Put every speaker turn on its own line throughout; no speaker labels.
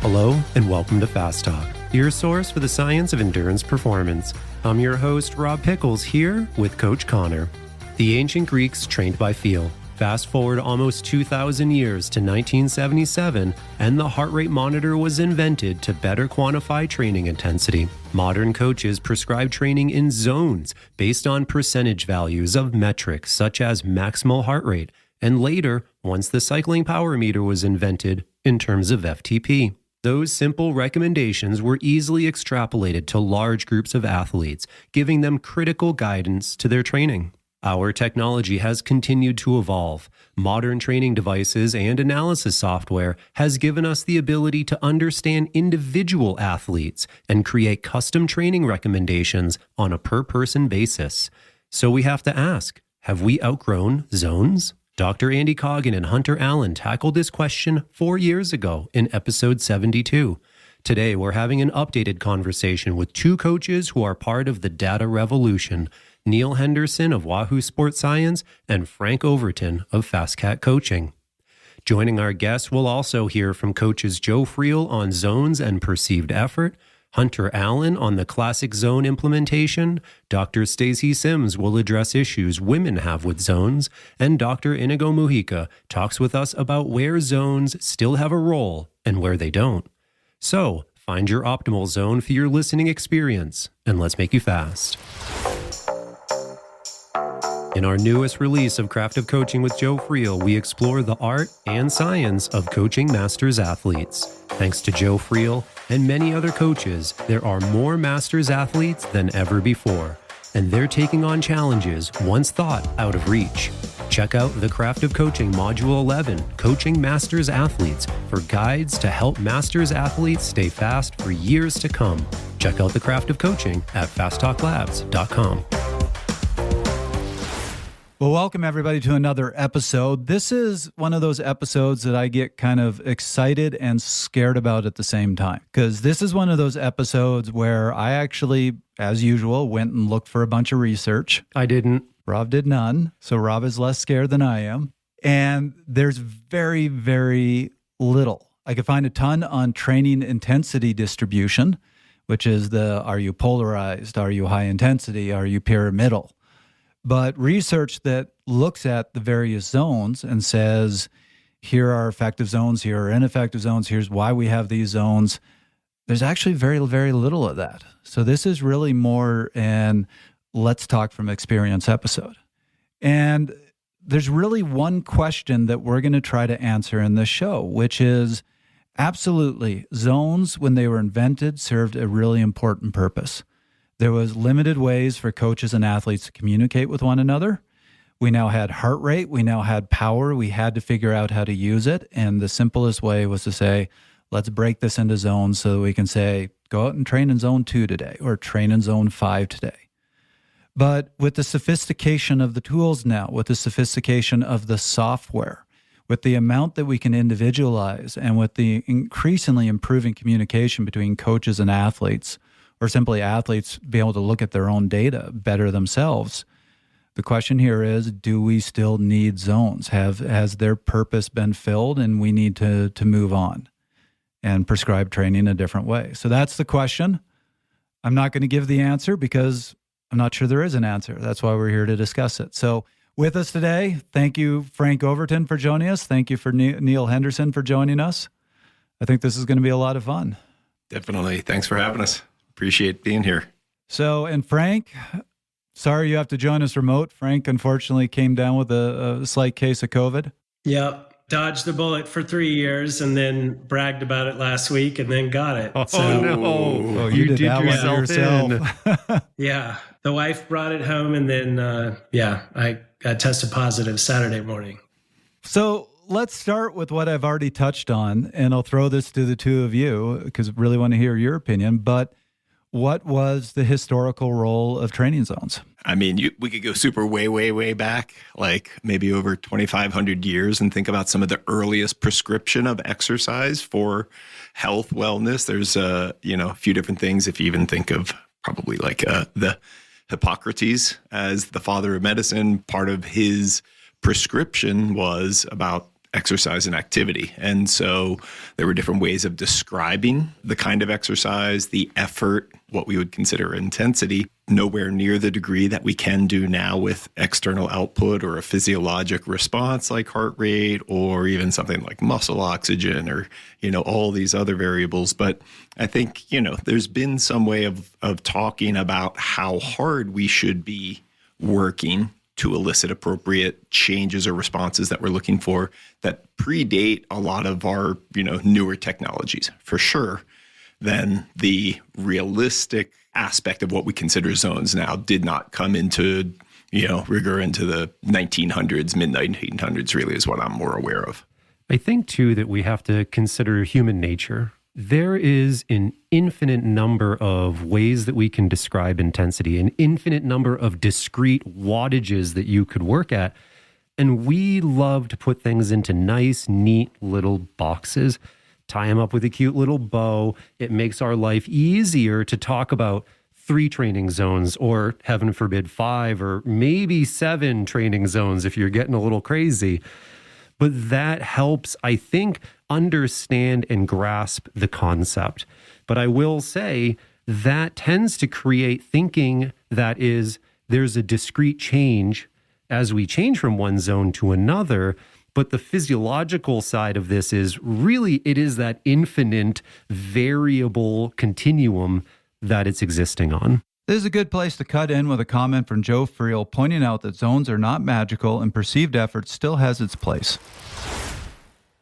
Hello, and welcome to Fast Talk, your source for the science of endurance performance. I'm your host, Rob Pickles, here with Coach Connor. The ancient Greeks trained by feel. Fast forward almost 2,000 years to 1977, and the heart rate monitor was invented to better quantify training intensity. Modern coaches prescribe training in zones based on percentage values of metrics such as maximal heart rate, and later, once the cycling power meter was invented, in terms of FTP. Those simple recommendations were easily extrapolated to large groups of athletes, giving them critical guidance to their training. Our technology has continued to evolve. Modern training devices and analysis software has given us the ability to understand individual athletes and create custom training recommendations on a per-person basis. So we have to ask, have we outgrown zones? Dr. Andy Coggan and Hunter Allen tackled this question 4 years ago in episode 72. Today, we're having an updated conversation with two coaches who are part of the data revolution, Neal Henderson of Wahoo Sports Science and Frank Overton of Fascat Coaching. Joining our guests, we'll also hear from coaches Joe Friel on zones and perceived effort, Hunter Allen on the classic zone implementation, Dr. Stacy Sims will address issues women have with zones, and Dr. Inigo Mujica talks with us about where zones still have a role and where they don't. So, find your optimal zone for your listening experience, and let's make you fast. In our newest release of Craft of Coaching with Joe Friel, we explore the art and science of coaching masters athletes. Thanks to Joe Friel and many other coaches, there are more masters athletes than ever before, and they're taking on challenges once thought out of reach. Check out the Craft of Coaching Module 11, Coaching Masters Athletes, for guides to help masters athletes stay fast for years to come. Check out the Craft of Coaching at fasttalklabs.com.
Well, welcome everybody to another episode. This is one of those episodes that I get kind of excited and scared about at the same time, because this is one of those episodes where I actually, as usual, went and looked for a bunch of research.
I didn't.
Rob did none, so Rob is less scared than I am. And there's very, very little. I could find a ton on training intensity distribution, which is are you polarized? Are you high intensity? Are you pyramidal? But research that looks at the various zones and says, here are effective zones, here are ineffective zones, here's why we have these zones, there's actually very, very little of that. So this is really more an let's talk from experience episode. And there's really one question that we're going to try to answer in this show, which is absolutely, zones, when they were invented, served a really important purpose. There was limited ways for coaches and athletes to communicate with one another. We now had heart rate. We now had power. We had to figure out how to use it. And the simplest way was to say, let's break this into zones so that we can say, go out and train in zone 2 today or train in zone 5 today. But with the sophistication of the tools now, with the sophistication of the software, with the amount that we can individualize, and with the increasingly improving communication between coaches and athletes, or simply athletes be able to look at their own data better themselves. The question here is, do we still need zones? Has their purpose been filled and we need to move on and prescribe training a different way? So that's the question. I'm not going to give the answer because I'm not sure there is an answer. That's why we're here to discuss it. So with us today, thank you, Frank Overton, for joining us. Thank you for Neal Henderson for joining us. I think this is going to be a lot of fun.
Definitely. Thanks for having us. Appreciate being here.
So, and Frank, sorry you have to join us remote. Frank, unfortunately, came down with a slight case of COVID.
Yep. Dodged the bullet for 3 years and then bragged about it last week and then got it.
Oh, no.
Oh, you did that yourself.
Yeah. The wife brought it home and then, I got tested positive Saturday morning.
So let's start with what I've already touched on, and I'll throw this to the two of you because I really want to hear your opinion. But what was the historical role of training zones?
I mean, we could go super way back, like maybe over 2,500 years, and think about some of the earliest prescription of exercise for health, wellness. There's a few different things. If you even think of probably like the Hippocrates as the father of medicine, part of his prescription was about exercise and activity. And so there were different ways of describing the kind of exercise, the effort, what we would consider intensity, nowhere near the degree that we can do now with external output or a physiologic response like heart rate or even something like muscle oxygen or, all these other variables. But I think, there's been some way of talking about how hard we should be working to elicit appropriate changes or responses that we're looking for that predate a lot of our, newer technologies, for sure. Then the realistic aspect of what we consider zones now did not come into, rigor into the 1900s, mid-1900s really is what I'm more aware of.
I think, too, that we have to consider human nature. There is an infinite number of ways that we can describe intensity, an infinite number of discrete wattages that you could work at. And we love to put things into nice, neat little boxes, tie them up with a cute little bow. It makes our life easier to talk about 3 training zones or, heaven forbid, 5 or maybe 7 training zones if you're getting a little crazy. But that helps, I think, understand and grasp the concept. But I will say that tends to create thinking that is, there's a discrete change as we change from one zone to another. But the physiological side of this is really, it is that infinite variable continuum that it's existing on.
This is a good place to cut in with a comment from Joe Friel pointing out that zones are not magical and perceived effort still has its place.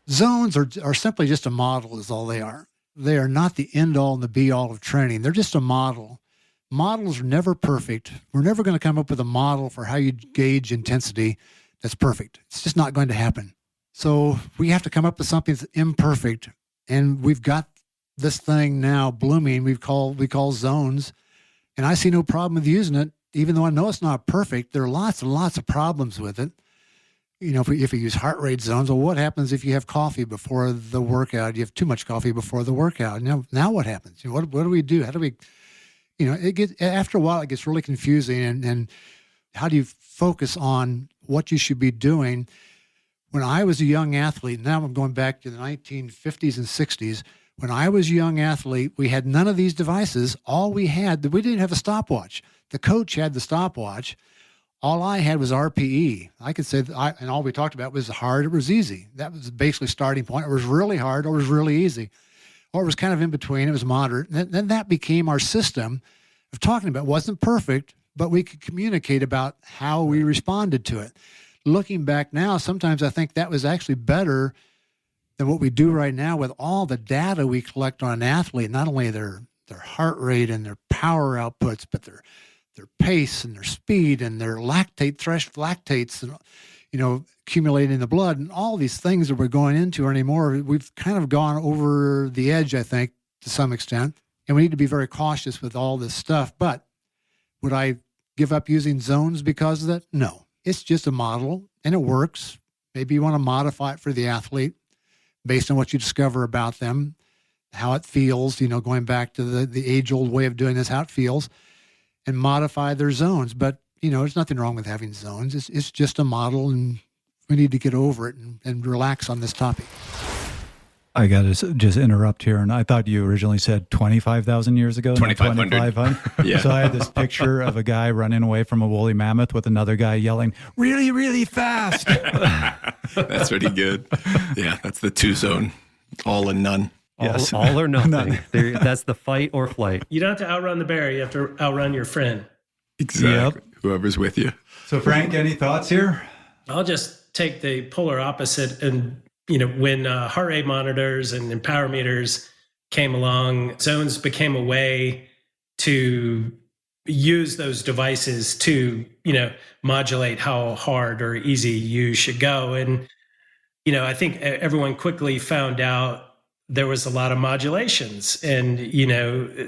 Zones are simply just a model is all they are. They are not the end-all and the be-all of training. They're just a model. Models are never perfect. We're never going to come up with a model for how you gauge intensity that's perfect. It's just not going to happen. So we have to come up with something that's imperfect, and we've got this thing now blooming we call zones. And I see no problem with using it, even though I know it's not perfect. There are lots and lots of problems with it. If we use heart rate zones, well, what happens if you have coffee before the workout? You have too much coffee before the workout. Now what happens? What do we do? How do we, after a while, it gets really confusing. And how do you focus on what you should be doing? When I was a young athlete, now I'm going back to the 1950s and 60s, when I was a young athlete, we had none of these devices. All we didn't have a stopwatch. The coach had the stopwatch. All I had was RPE. I could say and all we talked about was hard, it was easy. That was basically starting point. It was really hard, or it was really easy. Or it was kind of in between, it was moderate. And then that became our system of talking about. It wasn't perfect, but we could communicate about how we responded to it. Looking back now, sometimes I think that was actually better than what we do right now with all the data we collect on an athlete, not only their heart rate and their power outputs, but their pace and their speed and their lactates, and, accumulating in the blood and all these things that we're going into anymore. We've kind of gone over the edge, I think, to some extent, and we need to be very cautious with all this stuff. But would I give up using zones because of that? No, it's just a model and it works. Maybe you want to modify it for the athlete based on what you discover about them, how it feels, going back to the age-old way of doing this, how it feels, and modify their zones. But, there's nothing wrong with having zones. It's just a model, and we need to get over it and relax on this topic.
I got to just interrupt here. And I thought you originally said 25,000 years ago.
2,500.
Yeah. So I had this picture of a guy running away from a woolly mammoth with another guy yelling, really, really fast.
That's pretty good. Yeah, that's the 2-zone, all and none.
Yes.
All or nothing. That's the fight or flight.
You don't have to outrun the bear. You have to outrun your friend.
Exactly.
Yep.
Whoever's with you.
So Frank, any thoughts here?
I'll just take the polar opposite. And, when heart rate monitors and power meters came along, zones became a way to use those devices to, modulate how hard or easy you should go. And, I think everyone quickly found out there was a lot of modulations, and,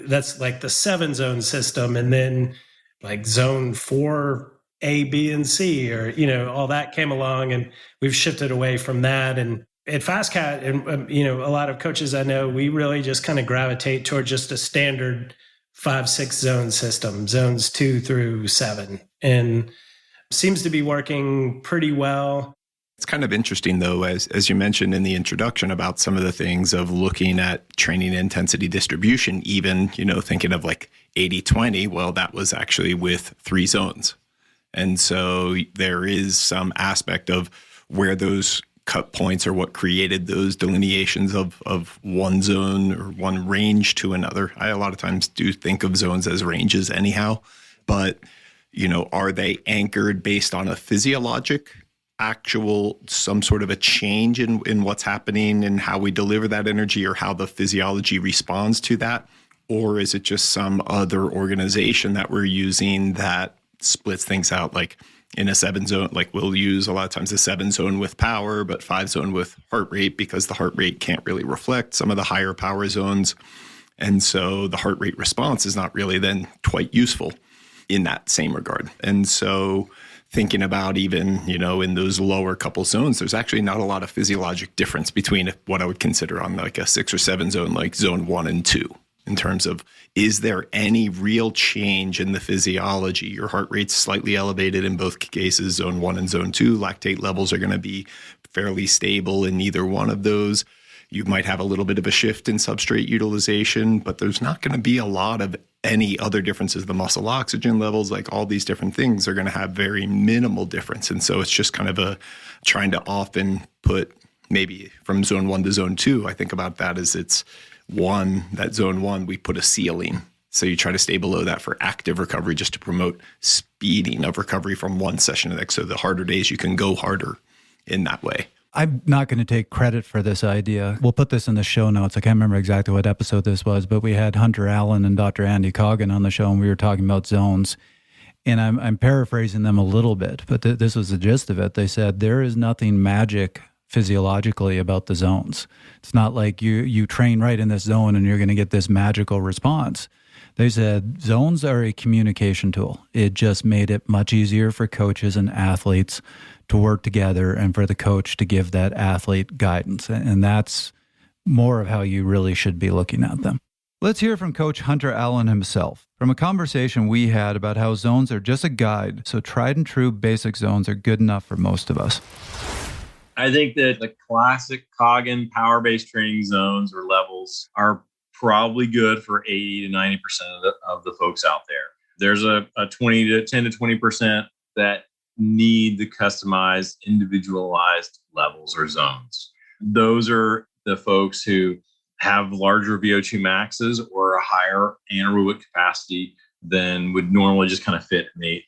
that's like the 7-zone system. And then like zone 4, A, B, and C, or, all that came along, and we've shifted away from that. And at Fascat, and, a lot of coaches I know, we really just kind of gravitate toward just a standard 5-6 zone system, zones 2 through 7, and seems to be working pretty well.
It's kind of interesting, though, as you mentioned in the introduction about some of the things of looking at training intensity distribution, even, thinking of like 80-20. Well, that was actually with 3 zones. And so there is some aspect of where those cut points are what created those delineations of one zone or one range to another. I a lot of times do think of zones as ranges anyhow, but, are they anchored based on a physiologic actual some sort of a change in what's happening and how we deliver that energy or how the physiology responds to that? Or is it just some other organization that we're using that splits things out, like in a 7 zone, like we'll use a lot of times a 7 zone with power, but 5 zone with heart rate, because the heart rate can't really reflect some of the higher power zones. And so the heart rate response is not really then quite useful in that same regard. And so thinking about even, in those lower couple zones, there's actually not a lot of physiologic difference between what I would consider on like a 6 or 7 zone, like zone 1 and 2, in terms of, is there any real change in the physiology? Your heart rate's slightly elevated in both cases, zone 1 and zone 2. Lactate levels are going to be fairly stable in either one of those. You might have a little bit of a shift in substrate utilization, but there's not going to be a lot of any other differences. The muscle oxygen levels, like all these different things, are going to have very minimal difference. And so it's just kind of trying to often put maybe from zone 1 to zone 2. I think about that as that zone 1, we put a ceiling. So you try to stay below that for active recovery, just to promote speeding of recovery from one session to the next. So the harder days, you can go harder in that way.
I'm not going to take credit for this idea. We'll put this in the show notes. I can't remember exactly what episode this was, but we had Hunter Allen and Dr. Andy Coggan on the show, and we were talking about zones. And I'm paraphrasing them a little bit, but this was the gist of it. They said there is nothing magic physiologically about the zones. It's not like you train right in this zone and you're going to get this magical response. They said zones are a communication tool. It just made it much easier for coaches and athletes to work together and for the coach to give that athlete guidance. And that's more of how you really should be looking at them. Let's hear from Coach Hunter Allen himself from a conversation we had about how zones are just a guide, so tried and true basic zones are good enough for most of us.
I think that the classic Coggan power-based training zones or levels are probably good for 80 to 90% of the folks out there. There's a 10 to 20% that need the customized, individualized levels or zones. Those are the folks who have larger VO2 maxes or a higher anaerobic capacity than would normally just kind of fit in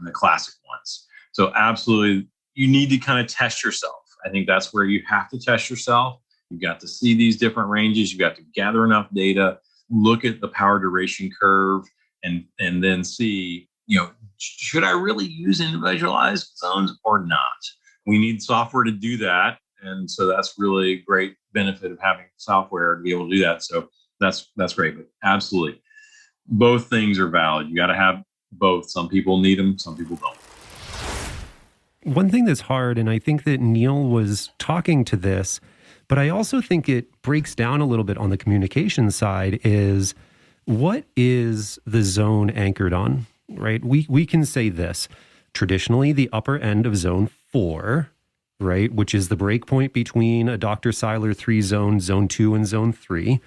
the classic ones. So absolutely, you need to kind of test yourself. I think that's where you have to test yourself. You've got to see these different ranges. You've got to gather enough data, look at the power duration curve, and then see, should I really use individualized zones or not? We need software to do that. And so that's really a great benefit of having software to be able to do that. So that's great. But absolutely, both things are valid. You got to have both. Some people need them, some people don't.
One thing that's hard, and I think that Neal was talking to this, but I also think it breaks down a little bit on the communication side, is what is the zone anchored on, right? We can say this. Traditionally, the upper end of zone 4, right, which is the break point between a Dr. Seiler 3 zone 2 and zone 3,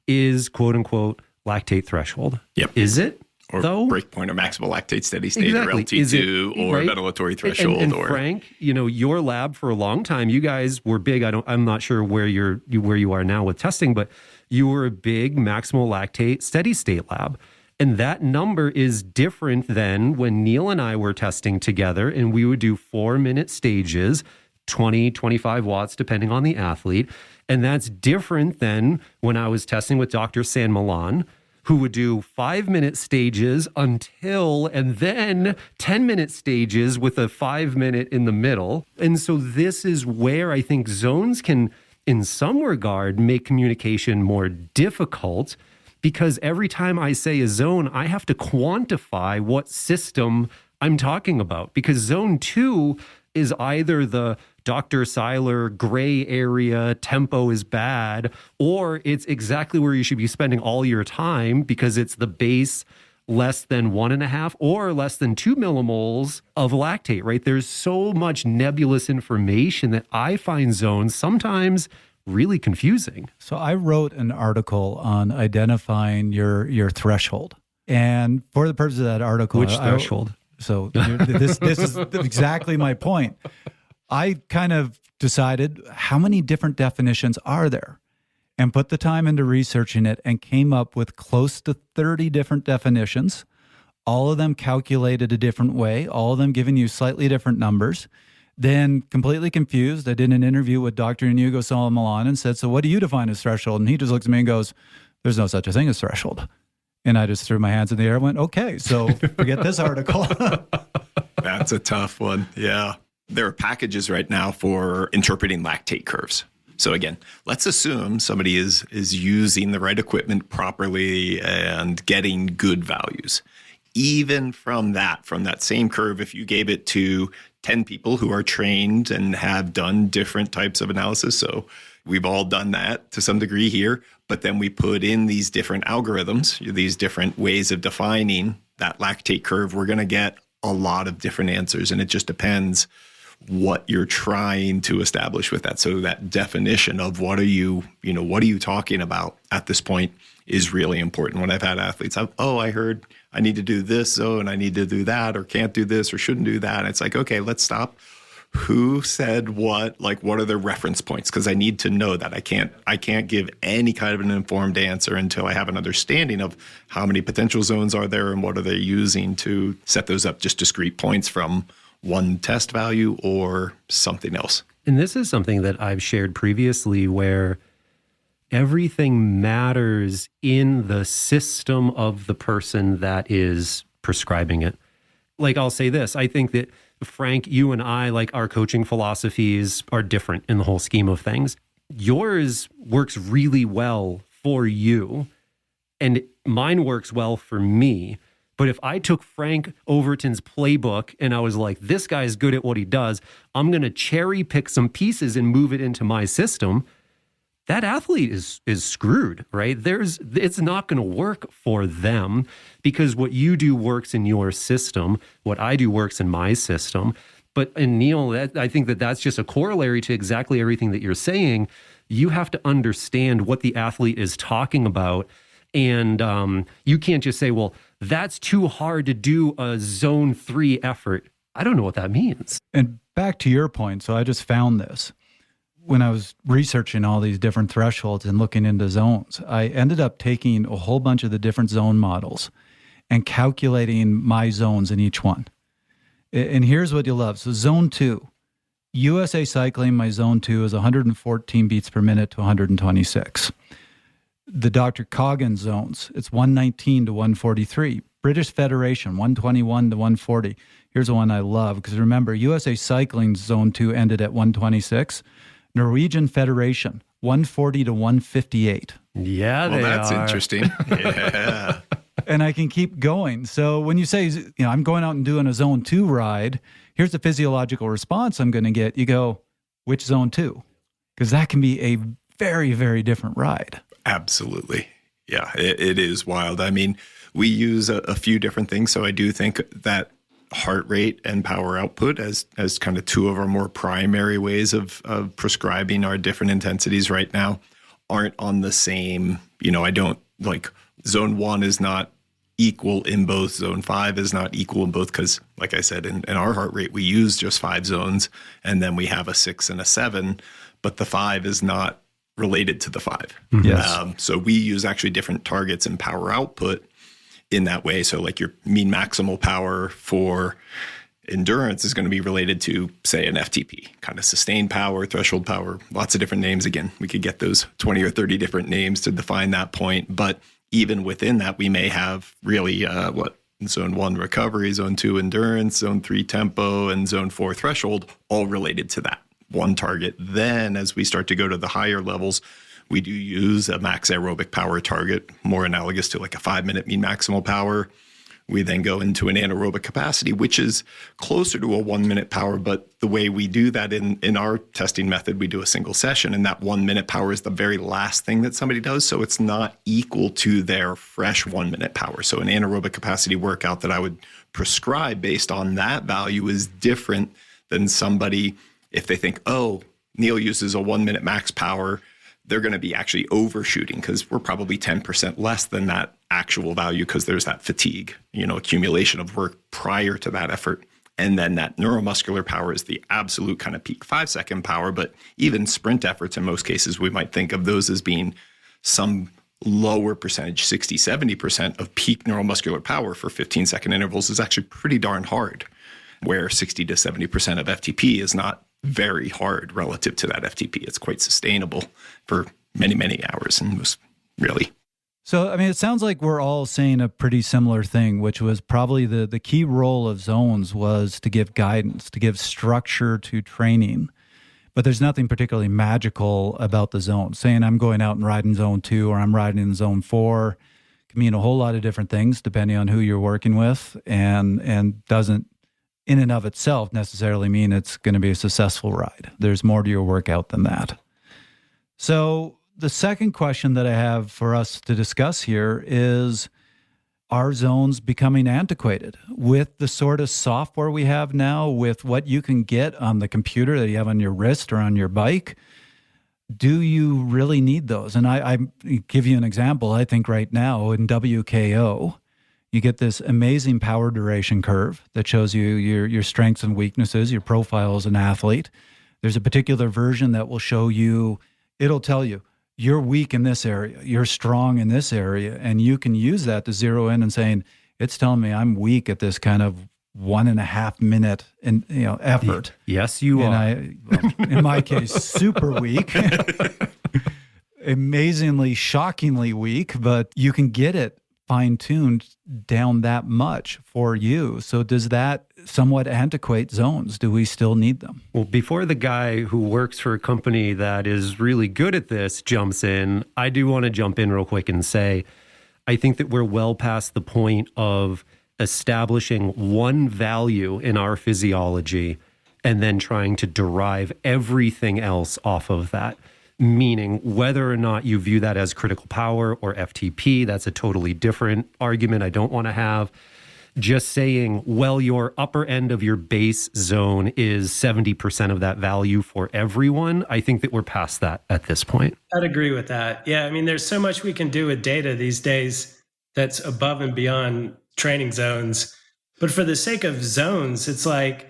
is quote unquote lactate threshold.
Yep.
Is it?
Or
though?
Break point or maximal lactate steady state,
Exactly.
or LT2 or
right?
ventilatory threshold.
And
or
Frank, your lab for a long time, you guys were big. I'm not sure where you are now with testing, but you were a big maximal lactate steady state lab. And that number is different than when Neal and I were testing together, and we would do 4-minute stages, 20, 25 watts, depending on the athlete. And that's different than when I was testing with Dr. San Milan, who would do 5-minute stages and then 10-minute stages with a 5-minute in the middle. And so this is where I think zones can, in some regard, make communication more difficult, because every time I say a zone, I have to quantify what system I'm talking about, because zone 2 is either the Dr. Seiler gray area, tempo is bad, or it's exactly where you should be spending all your time because it's the base less than 1.5 or less than 2 millimoles of lactate, right? There's so much nebulous information that I find zones sometimes really confusing.
So I wrote an article on identifying your threshold. And for the purpose of that article,
Which threshold?
This is exactly my point. I kind of decided how many different definitions are there and put the time into researching it and came up with close to 30 different definitions, all of them calculated a different way, all of them giving you slightly different numbers. Then completely confused, I did an interview with Dr. Inigo Solomon and said, so what do you define as threshold? And he just looks at me and goes, there's no such a thing as threshold. And I just threw my hands in the air and went, okay, so forget this article.
That's a tough one. Yeah. There are packages right now for interpreting lactate curves. So again, let's assume somebody is using the right equipment properly and getting good values. Even from that same curve, if you gave it to 10 people who are trained and have done different types of analysis. So we've all done that to some degree here, but then we put in these different algorithms, these different ways of defining that lactate curve. We're going to get a lot of different answers, and it just depends what you're trying to establish with that. So that definition of what are you talking about at this point is really important. When I've had athletes, I heard I need to do this zone, I need to do that, or can't do this, or shouldn't do that. And it's like, okay, let's stop. Who said what? Like, what are the reference points? Because I need to know that. I can't give any kind of an informed answer until I have an understanding of how many potential zones are there and what are they using to set those up, just discrete points from one test value or something else.
And this is something that I've shared previously where everything matters in the system of the person that is prescribing it. Like, I'll say this, I think that Frank, you and I, like, our coaching philosophies are different in the whole scheme of things. Yours works really well for you, and mine works well for me. But if I took Frank Overton's playbook and I was like, this guy's good at what he does, I'm going to cherry pick some pieces and move it into my system, that athlete is screwed, right? It's not going to work for them because what you do works in your system. What I do works in my system. But in Neal, I think that's just a corollary to exactly everything that you're saying. You have to understand what the athlete is talking about. And you can't just say, well, that's too hard to do a zone 3 effort. I don't know what that means.
And back to your point, so I just found this. When I was researching all these different thresholds and looking into zones, I ended up taking a whole bunch of the different zone models and calculating my zones in each one. And here's what you'll love. So zone 2, USA Cycling, my zone 2 is 114 beats per minute to 126. The Dr. Coggin zones, it's 119 to 143. British Federation, 121 to 140. Here's the one I love, because remember, USA Cycling zone 2 ended at 126. Norwegian Federation, 140 to 158.
Yeah,
well, that's interesting. Yeah.
And I can keep going. So when you say, I'm going out and doing a zone 2 ride, here's the physiological response I'm going to get. You go, which zone 2? Because that can be a very, very different ride.
Absolutely. Yeah, it is wild. I mean, we use a few different things. So I do think that heart rate and power output as kind of two of our more primary ways of prescribing our different intensities right now aren't on the same, I don't like zone 1 is not equal in both. Zone 5 is not equal in both because, like I said, in our heart rate, we use just 5 zones and then we have a 6 and a 7, but the 5 is not related to the 5.
Yes.
So we use actually different targets and power output in that way. So like your mean maximal power for endurance is going to be related to, say, an FTP, kind of sustained power, threshold power, lots of different names. Again, we could get those 20 or 30 different names to define that point. But even within that, we may have really zone 1 recovery, zone 2 endurance, zone 3 tempo, and zone 4 threshold, all related to that one target. Then as we start to go to the higher levels, we do use a max aerobic power target, more analogous to like a 5-minute mean maximal power, We then go into an anaerobic capacity, which is closer to a 1 minute power. But the way we do that in our testing method, we do a single session, and that 1 minute power is the very last thing that somebody does. So it's not equal to their fresh 1 minute power. So an anaerobic capacity workout that I would prescribe based on that value is different than somebody, if they think, oh, Neal uses a 1 minute max power, they're going to be actually overshooting because we're probably 10% less than that actual value because there's that fatigue, accumulation of work prior to that effort. And then that neuromuscular power is the absolute kind of peak 5-second power. But even sprint efforts, in most cases, we might think of those as being some lower percentage, 60, 70% of peak neuromuscular power for 15-second intervals is actually pretty darn hard, where 60 to 70% of FTP is not very hard relative to that FTP. It's quite sustainable for many, many hours and was really.
So, I mean, it sounds like we're all saying a pretty similar thing, which was probably the key role of zones was to give guidance, to give structure to training. But there's nothing particularly magical about the zone. Saying I'm going out and riding zone 2 or I'm riding in zone 4 can mean a whole lot of different things depending on who you're working with, and doesn't in and of itself necessarily mean it's going to be a successful ride. There's more to your workout than that. So the second question that I have for us to discuss here is, are zones becoming antiquated with the sort of software we have now, with what you can get on the computer that you have on your wrist or on your bike? Do you really need those? And I give you an example. I think right now in WKO, you get this amazing power duration curve that shows you your strengths and weaknesses, your profile as an athlete. There's a particular version that will show you, it'll tell you, you're weak in this area, you're strong in this area, and you can use that to zero in and saying, it's telling me I'm weak at this kind of 1.5 minute effort.
Yes, you are.
In my case, super weak. Amazingly, shockingly weak, but you can get it fine-tuned down that much for you. So does that somewhat antiquate zones? Do we still need them?
Well, before the guy who works for a company that is really good at this jumps in, I do want to jump in real quick and say, I think that we're well past the point of establishing one value in our physiology and then trying to derive everything else off of that. Meaning whether or not you view that as critical power or FTP, that's a totally different argument I don't want to have. Just saying, well, your upper end of your base zone is 70% of that value for everyone. I think that we're past that at this point.
I'd agree with that. Yeah, I mean, there's so much we can do with data these days that's above and beyond training zones. But for the sake of zones, it's like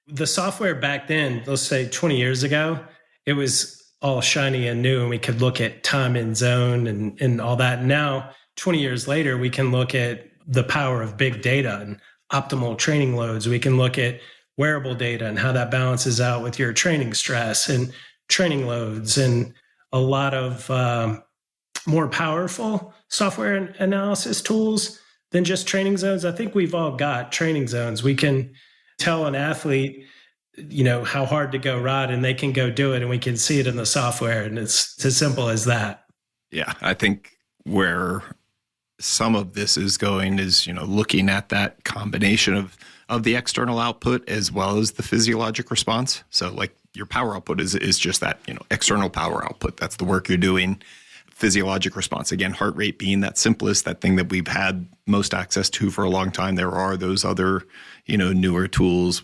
the software back then, let's say 20 years ago, it was all shiny and new, and we could look at time in zone and all that. Now, 20 years later, we can look at the power of big data and optimal training loads. We can look at wearable data and how that balances out with your training stress and training loads, and a lot of more powerful software analysis tools than just training zones. I think we've all got training zones. We can tell an athlete, how hard to go ride, and they can go do it, and we can see it in the software, and it's as simple as that.
Yeah, I think where some of this is going is, looking at that combination of the external output as well as the physiologic response. So like your power output is just that, external power output. That's the work you're doing. Physiologic response, again, heart rate being that simplest, that thing that we've had most access to for a long time. There are those other, newer tools,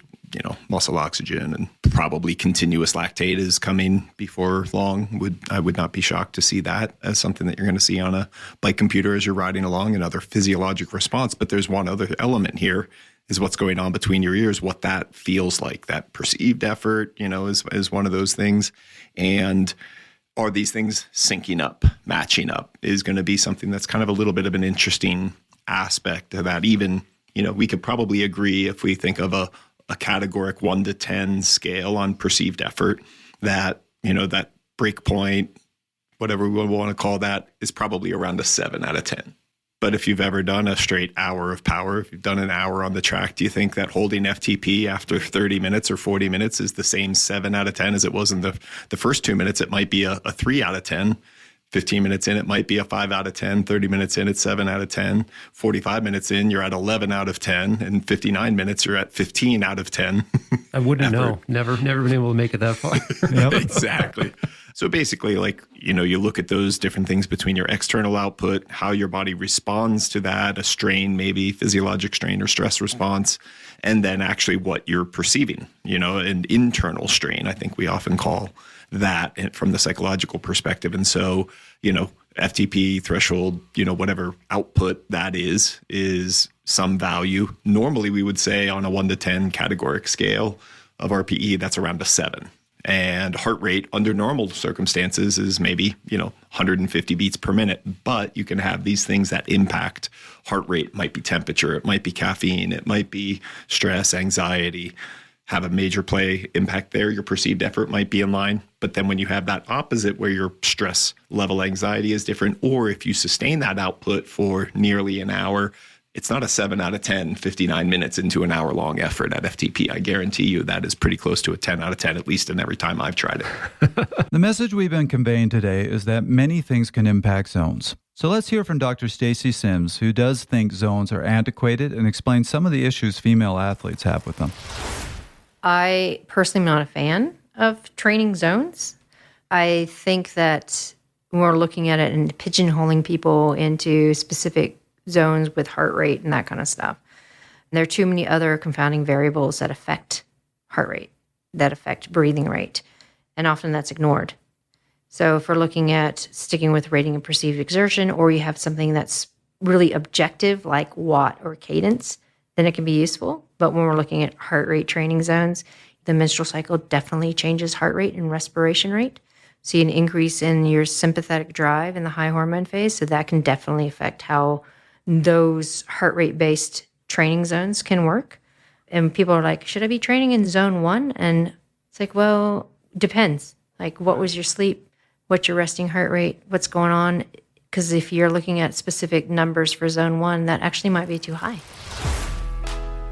muscle oxygen, and probably continuous lactate is coming before long. I would not be shocked to see that as something that you're going to see on a bike computer as you're riding along, another physiologic response. But there's one other element here, is what's going on between your ears, what that feels like. That perceived effort, is one of those things. And are these things syncing up, matching up, is going to be something that's kind of a little bit of an interesting aspect of that. Even, we could probably agree, if we think of a categoric 1 to 10 scale on perceived effort, that, that break point, whatever we want to call that, is probably around a 7 out of 10. But if you've ever done a straight hour of power, if you've done an hour on the track, do you think that holding FTP after 30 minutes or 40 minutes is the same 7 out of 10 as it was in the first 2 minutes? It might be a 3 out of 10. 15 minutes in, it might be a 5 out of 10. 30 minutes in, it's 7 out of 10. 45 minutes in, you're at 11 out of 10. And 59 minutes, you're at 15 out of 10.
I wouldn't know. Never been able to make it that far.
Yep.
Exactly. So basically, like, you look at those different things between your external output, how your body responds to that, a strain, maybe physiologic strain or stress response, and then actually what you're perceiving, an internal strain, I think we often call that from the psychological perspective. And so, FTP threshold, whatever output that is some value. Normally we would say on a 1 to 10 categoric scale of RPE, that's around a 7. And heart rate under normal circumstances is maybe, 150 beats per minute. But you can have these things that impact heart rate. It might be temperature, it might be caffeine, it might be stress, anxiety, have a major impact there. Your perceived effort might be in line. But then when you have that opposite where your stress level anxiety is different, or if you sustain that output for nearly an hour, it's not a 7 out of 10, 59 minutes into an hour-long effort at FTP. I guarantee you that is pretty close to a 10 out of 10, at least in every time I've tried it.
The message we've been conveying today is that many things can impact zones. So let's hear from Dr. Stacy Sims, who does think zones are antiquated and explain some of the issues female athletes have with them.
I personally am not a fan of training zones. I think that when we're looking at it and pigeonholing people into specific zones with heart rate and that kind of stuff, there are too many other confounding variables that affect heart rate, that affect breathing rate, and often that's ignored. So if we're looking at sticking with rating of perceived exertion, or you have something that's really objective like watt or cadence, then it can be useful. But when we're looking at heart rate training zones, the menstrual cycle definitely changes heart rate and respiration rate. So you an increase in your sympathetic drive in the high hormone phase. So that can definitely affect how those heart rate based training zones can work. And people are like, should I be training in zone 1? And it's like, well, depends. Like, what was your sleep? What's your resting heart rate? What's going on? Because if you're looking at specific numbers for zone 1, that actually might be too high.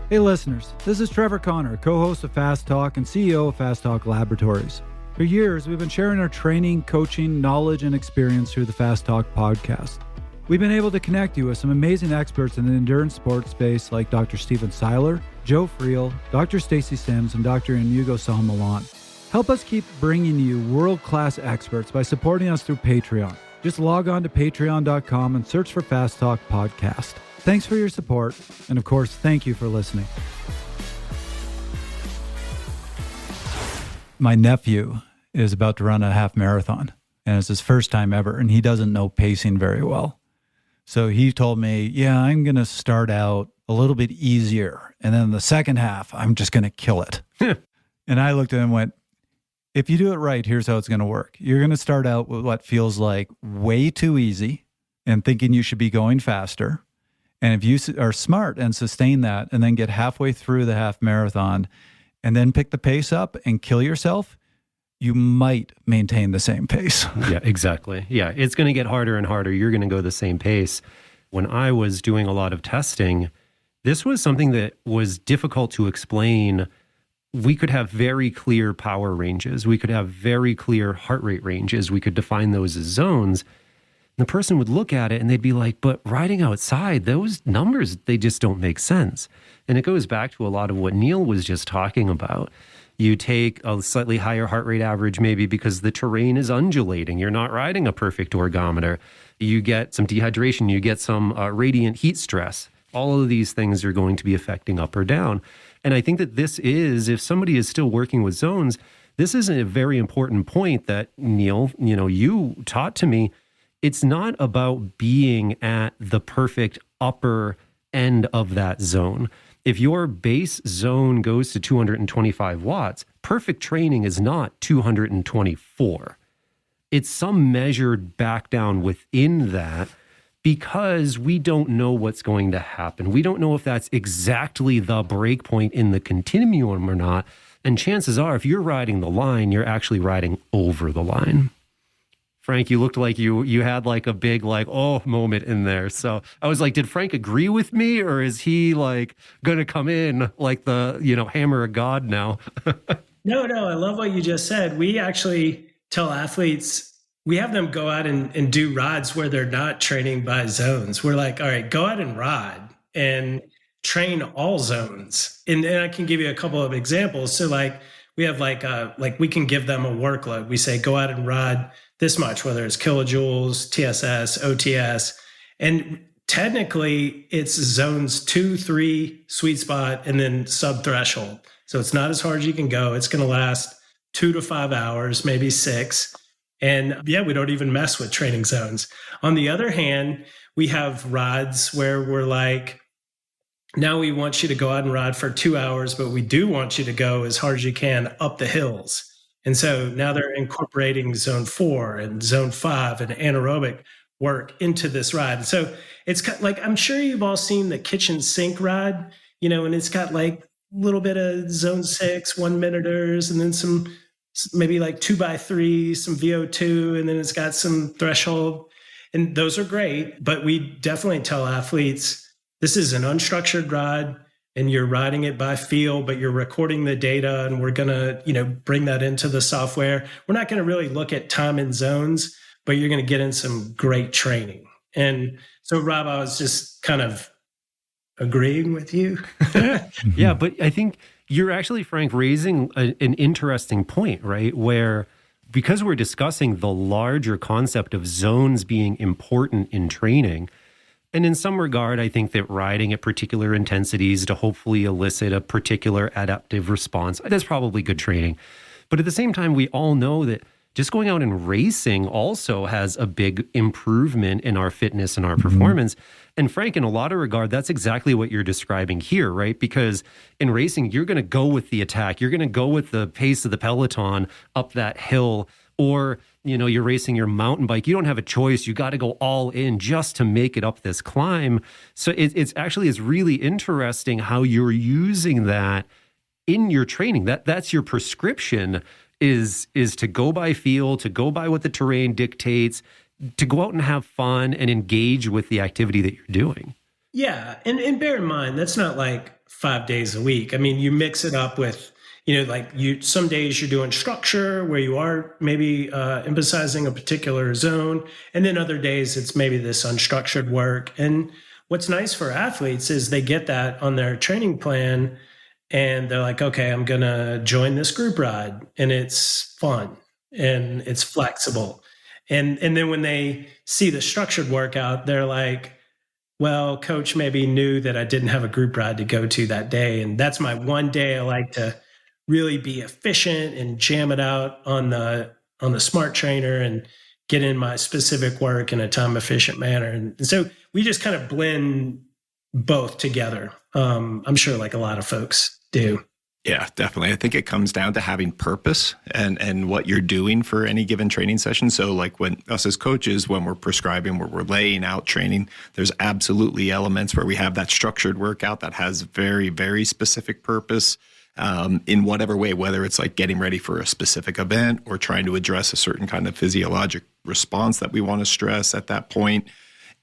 Hey listeners, this is Trevor Connor, co-host of Fast Talk and CEO of Fast Talk Laboratories. For years, we've been sharing our training, coaching, knowledge, and experience through the Fast Talk podcast. We've been able to connect you with some amazing experts in the endurance sports space like Dr. Stephen Seiler, Joe Friel, Dr. Stacy Sims, and Dr. Inigo Sahamalan. Help us keep bringing you world-class experts by supporting us through Patreon. Just log on to patreon.com and search for Fast Talk Podcast. Thanks for your support, and of course, thank you for listening. My nephew is about to run a half marathon, and it's his first time ever, and he doesn't know pacing very well. So he told me, yeah, I'm going to start out a little bit easier, and then the second half, I'm just going to kill it. And I looked at him and went, if you do it right, here's how it's going to work. You're going to start out with what feels like way too easy and thinking you should be going faster. And if you are smart and sustain that and then get halfway through the half marathon and then pick the pace up and kill yourself, you might maintain the same pace.
Yeah, exactly. Yeah, it's going to get harder and harder. You're going to go the same pace. When I was doing a lot of testing, this was something that was difficult to explain. We could have very clear power ranges. We could have very clear heart rate ranges. We could define those as zones. The person would look at it and they'd be like, but riding outside, those numbers, they just don't make sense. And it goes back to a lot of what Neal was just talking about. You take a slightly higher heart rate average, maybe because the terrain is undulating. You're not riding a perfect ergometer. You get some dehydration. You get some radiant heat stress. All of these things are going to be affecting up or down. And I think that this is, if somebody is still working with zones, this is a very important point that, Neal, you taught to me. It's not about being at the perfect upper end of that zone. If your base zone goes to 225 watts, perfect training is not 224. It's some measured back down within that because we don't know what's going to happen. We don't know if that's exactly the break point in the continuum or not. And chances are, if you're riding the line, you're actually riding over the line. Frank, you looked like you had like a big moment in there. So I was like, did Frank agree with me, or is he like going to come in like the, hammer of God now?
No, I love what you just said. We actually tell athletes we have them go out and do rides where they're not training by zones. We're like, all right, go out and ride and train all zones. And I can give you a couple of examples. So like we have like we can give them a workload. We say, go out and ride this much, whether it's kilojoules, TSS, OTS. And technically it's zones 2, 3, sweet spot, and then sub threshold. So it's not as hard as you can go. It's going to last 2 to 5 hours, maybe 6. And yeah, we don't even mess with training zones. On the other hand, we have rides where we're like, now we want you to go out and ride for 2 hours, but we do want you to go as hard as you can up the hills. And so now they're incorporating zone 4 and zone 5 and anaerobic work into this ride. So it's like, I'm sure you've all seen the kitchen sink ride, and it's got like a little bit of zone 6, 1 minuters, and then some maybe like 2x3, some VO2, and then it's got some threshold. And those are great, but we definitely tell athletes, this is an unstructured ride and you're riding it by feel, but you're recording the data and we're going to, bring that into the software. We're not going to really look at time and zones, but you're going to get in some great training. And so, Rob, I was just kind of agreeing with you.
Yeah, but I think you're actually, Frank, raising an interesting point, right? Where because we're discussing the larger concept of zones being important in training, and in some regard, I think that riding at particular intensities to hopefully elicit a particular adaptive response, that's probably good training. But at the same time, we all know that just going out and racing also has a big improvement in our fitness and our performance. And Frank, in a lot of regard, that's exactly what you're describing here, right? Because in racing, you're going to go with the attack. You're going to go with the pace of the peloton up that hill. Or, you're racing your mountain bike. You don't have a choice. You got to go all in just to make it up this climb. So it's really interesting how you're using that in your training. That's your prescription is to go by feel, to go by what the terrain dictates, to go out and have fun and engage with the activity that you're doing.
Yeah. And bear in mind, that's not like 5 days a week. I mean, you mix it up with, some days you're doing structure where you are maybe emphasizing a particular zone. And then other days it's maybe this unstructured work. And what's nice for athletes is they get that on their training plan and they're like, okay, I'm going to join this group ride and it's fun and it's flexible. And then when they see the structured workout, they're like, well, coach maybe knew that I didn't have a group ride to go to that day. And that's my one day I like to really be efficient and jam it out on the smart trainer and get in my specific work in a time efficient manner. And so we just kind of blend both together. I'm sure like a lot of folks do.
Yeah, definitely. I think it comes down to having purpose and what you're doing for any given training session. So like when us as coaches, when we're prescribing, where we're laying out training, there's absolutely elements where we have that structured workout that has very, very specific purpose in whatever way, whether it's like getting ready for a specific event or trying to address a certain kind of physiologic response that we want to stress at that point.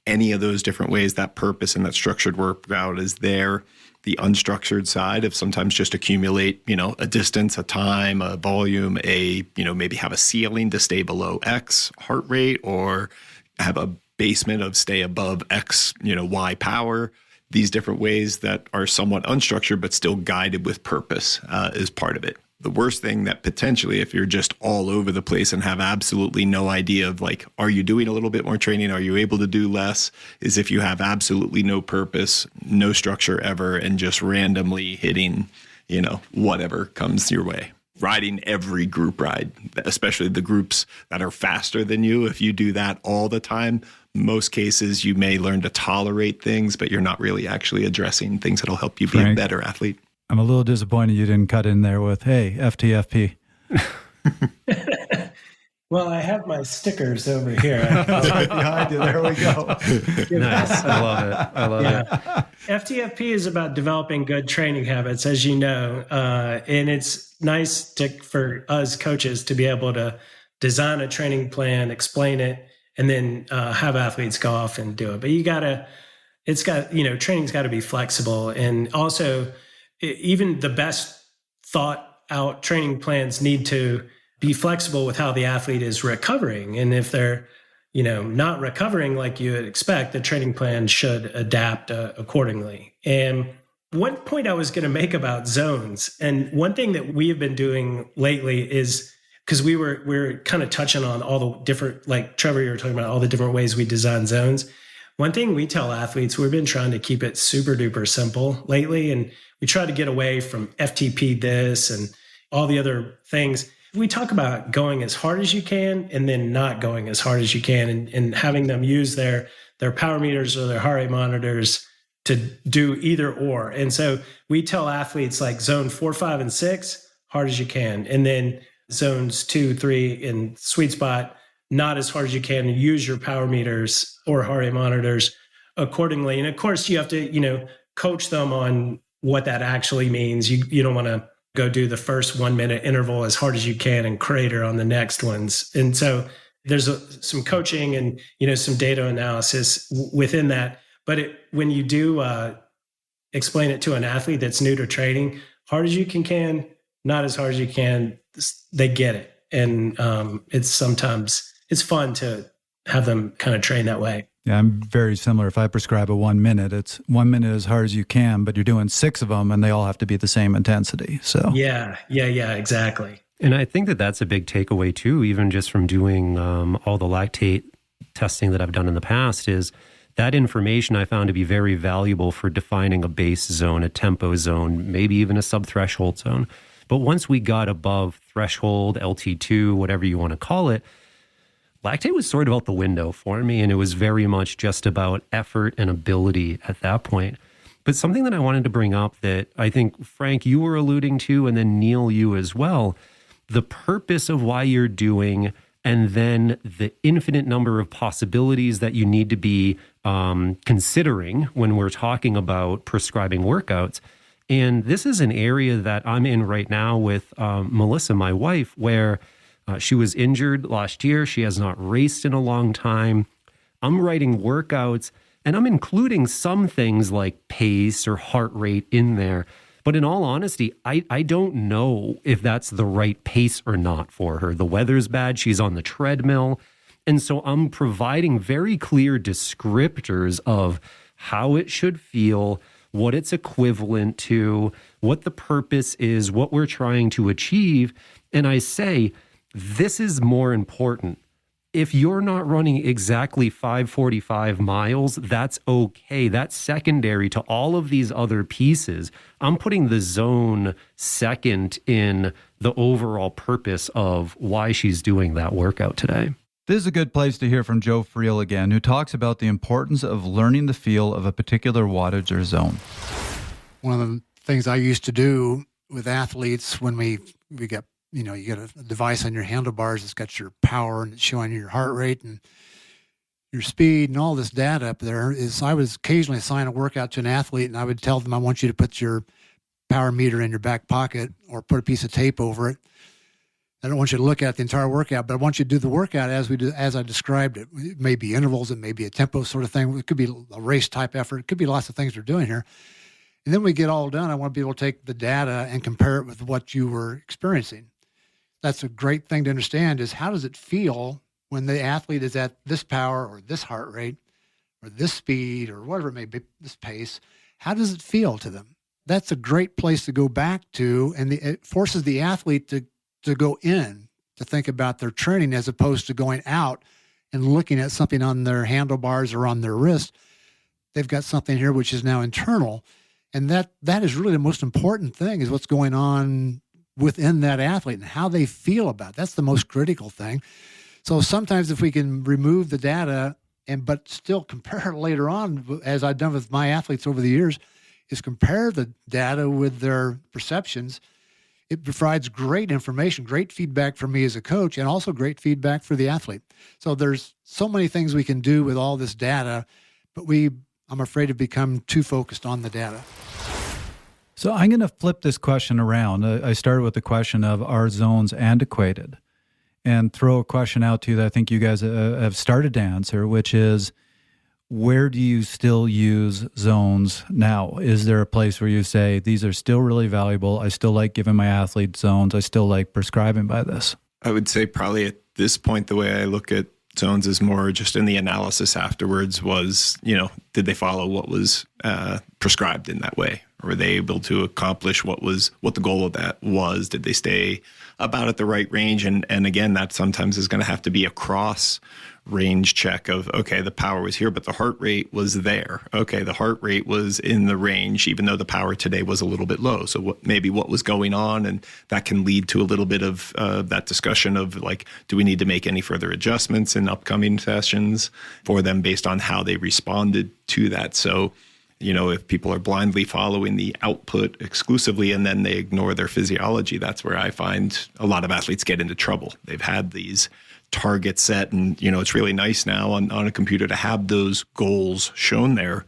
Any of those different ways, that purpose and that structured workout is there. The unstructured side of sometimes just accumulate, a distance, a time, a volume, maybe have a ceiling to stay below X heart rate or have a basement of stay above X, Y power. These different ways that are somewhat unstructured, but still guided with purpose is part of it. The worst thing that potentially, if you're just all over the place and have absolutely no idea of like, are you doing a little bit more training? Are you able to do less? Is if you have absolutely no purpose, no structure ever, and just randomly hitting, whatever comes your way. Riding every group ride, especially the groups that are faster than you. If you do that all the time, most cases you may learn to tolerate things, but you're not really actually addressing things that'll help you be a better athlete.
I'm a little disappointed you didn't cut in there with, hey, FTFP.
Well, I have my stickers over here.
Behind you. There we go.
Nice. I love it.
FTFP is about developing good training habits, as you know. And it's nice for us coaches to be able to design a training plan, explain it, and then have athletes go off and do it. But training's got to be flexible. And also, even the best thought out training plans need to be flexible with how the athlete is recovering. And if they're, not recovering like you would expect, the training plan should adapt accordingly. And one point I was going to make about zones, and one thing that we have been doing lately is, because we're kind of touching on all the different, like Trevor, you were talking about all the different ways we design zones. One thing we tell athletes, we've been trying to keep it super duper simple lately. And we try to get away from FTP this and all the other things. We talk about going as hard as you can and then not going as hard as you can, and having them use their power meters or their heart rate monitors to do either or. And so we tell athletes like zone 4, 5, and 6, hard as you can. And then zones 2, 3, and sweet spot, not as hard as you can. Use your power meters or heart rate monitors accordingly. And of course, you have to, coach them on what that actually means. You don't want to go do the first 1 minute interval as hard as you can and crater on the next ones. And so there's some coaching and, some data analysis within that. But when you do explain it to an athlete that's new to training, hard as you can, not as hard as you can, they get it. And it's fun to have them kind of train that way.
Yeah, I'm very similar. If I prescribe a 1 minute, it's 1 minute as hard as you can, but you're doing 6 of them and they all have to be the same intensity. So
yeah, exactly.
And I think that that's a big takeaway too, even just from doing all the lactate testing that I've done in the past, is that information I found to be very valuable for defining a base zone, a tempo zone, maybe even a sub-threshold zone. But once we got above threshold, LT2, whatever you want to call it, lactate was sort of out the window for me, and it was very much just about effort and ability at that point. But something that I wanted to bring up that I think, Frank, you were alluding to, and then Neal, you as well, the purpose of why you're doing, and then the infinite number of possibilities that you need to be considering when we're talking about prescribing workouts. And this is an area that I'm in right now with Melissa, my wife, where she was injured last year. She has not raced in a long time. I'm writing workouts, and I'm including some things like pace or heart rate in there. But in all honesty, I don't know if that's the right pace or not for her. The weather's bad. She's on the treadmill. And so I'm providing very clear descriptors of how it should feel, what it's equivalent to, what the purpose is, what we're trying to achieve. And I say, this is more important. If you're not running exactly 545 miles, that's okay. That's secondary to all of these other pieces. I'm putting the zone second in the overall purpose of why she's doing that workout today.
This is a good place to hear from Joe Friel again, who talks about the importance of learning the feel of a particular wattage or zone.
One of the things I used to do with athletes when we got, you get a device on your handlebars that's got your power and it's showing your heart rate and your speed and all this data up there, is I would occasionally assign a workout to an athlete and I would tell them, I want you to put your power meter in your back pocket or put a piece of tape over it. I don't want you to look at the entire workout, but I want you to do the workout as I described it. It may be intervals, it may be a tempo sort of thing. It could be a race type effort. It could be lots of things we're doing here. And then we get all done. I want to be able to take the data and compare it with what you were experiencing. That's a great thing to understand, is how does it feel when the athlete is at this power or this heart rate or this speed or whatever it may be, this pace? How does it feel to them? That's a great place to go back to, and it forces the athlete to go in, to think about their training as opposed to going out and looking at something on their handlebars or on their wrist. They've got something here which is now internal, and that is really the most important thing, is what's going on within that athlete and how they feel about it. That's the most critical thing. So sometimes if we can remove the data but still compare it later on, as I've done with my athletes over the years, is compare the data with their perceptions. It provides great information, great feedback for me as a coach, and also great feedback for the athlete. So there's so many things we can do with all this data, but I'm afraid to become too focused on the data.
So I'm going to flip this question around. I started with the question of, are zones antiquated? And throw a question out to you that I think you guys have started to answer, which is, where do you still use zones now? Is there a place where you say, these are still really valuable, I still like giving my athletes zones, I still like prescribing by this?
I would say probably at this point, the way I look at zones is more just in the analysis afterwards was, did they follow what was prescribed in that way? Or were they able to accomplish what the goal of that was? Did they stay about at the right range? And again, that sometimes is going to have to be a cross range check of, okay, the power was here, but the heart rate was there. Okay, the heart rate was in the range, even though the power today was a little bit low. So what was going on? And that can lead to a little bit of that discussion of like, do we need to make any further adjustments in upcoming sessions for them based on how they responded to that? So, if people are blindly following the output exclusively and then they ignore their physiology, that's where I find a lot of athletes get into trouble. They've had these target set, and it's really nice now on a computer to have those goals shown there,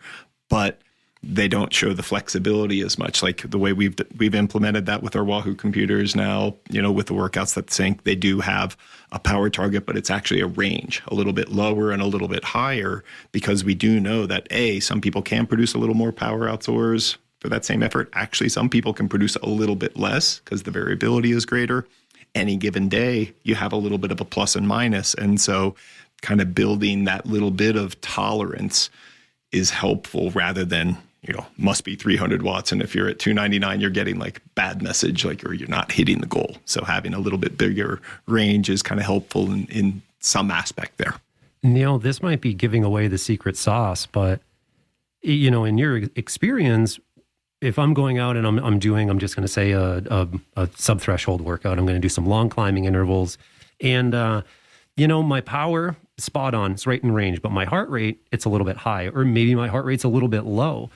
but they don't show the flexibility as much. Like the way we've implemented that with our Wahoo computers now, with the workouts that sync, they do have a power target, but it's actually a range, a little bit lower and a little bit higher, because we do know that some people can produce a little more power outdoors for that same effort. Actually, some people can produce a little bit less because the variability is greater. Any given day, you have a little bit of a plus and minus. And so kind of building that little bit of tolerance is helpful rather than, must be 300 watts. And if you're at 299, you're getting like bad message, or you're not hitting the goal. So having a little bit bigger range is kind of helpful in some aspect there.
Neal, this might be giving away the secret sauce, but, in your experience, if I'm going out and I'm just going to say a sub-threshold workout, I'm going to do some long climbing intervals, and my power, spot on, it's right in range, but my heart rate, it's a little bit high, or maybe my heart rate's a little bit low.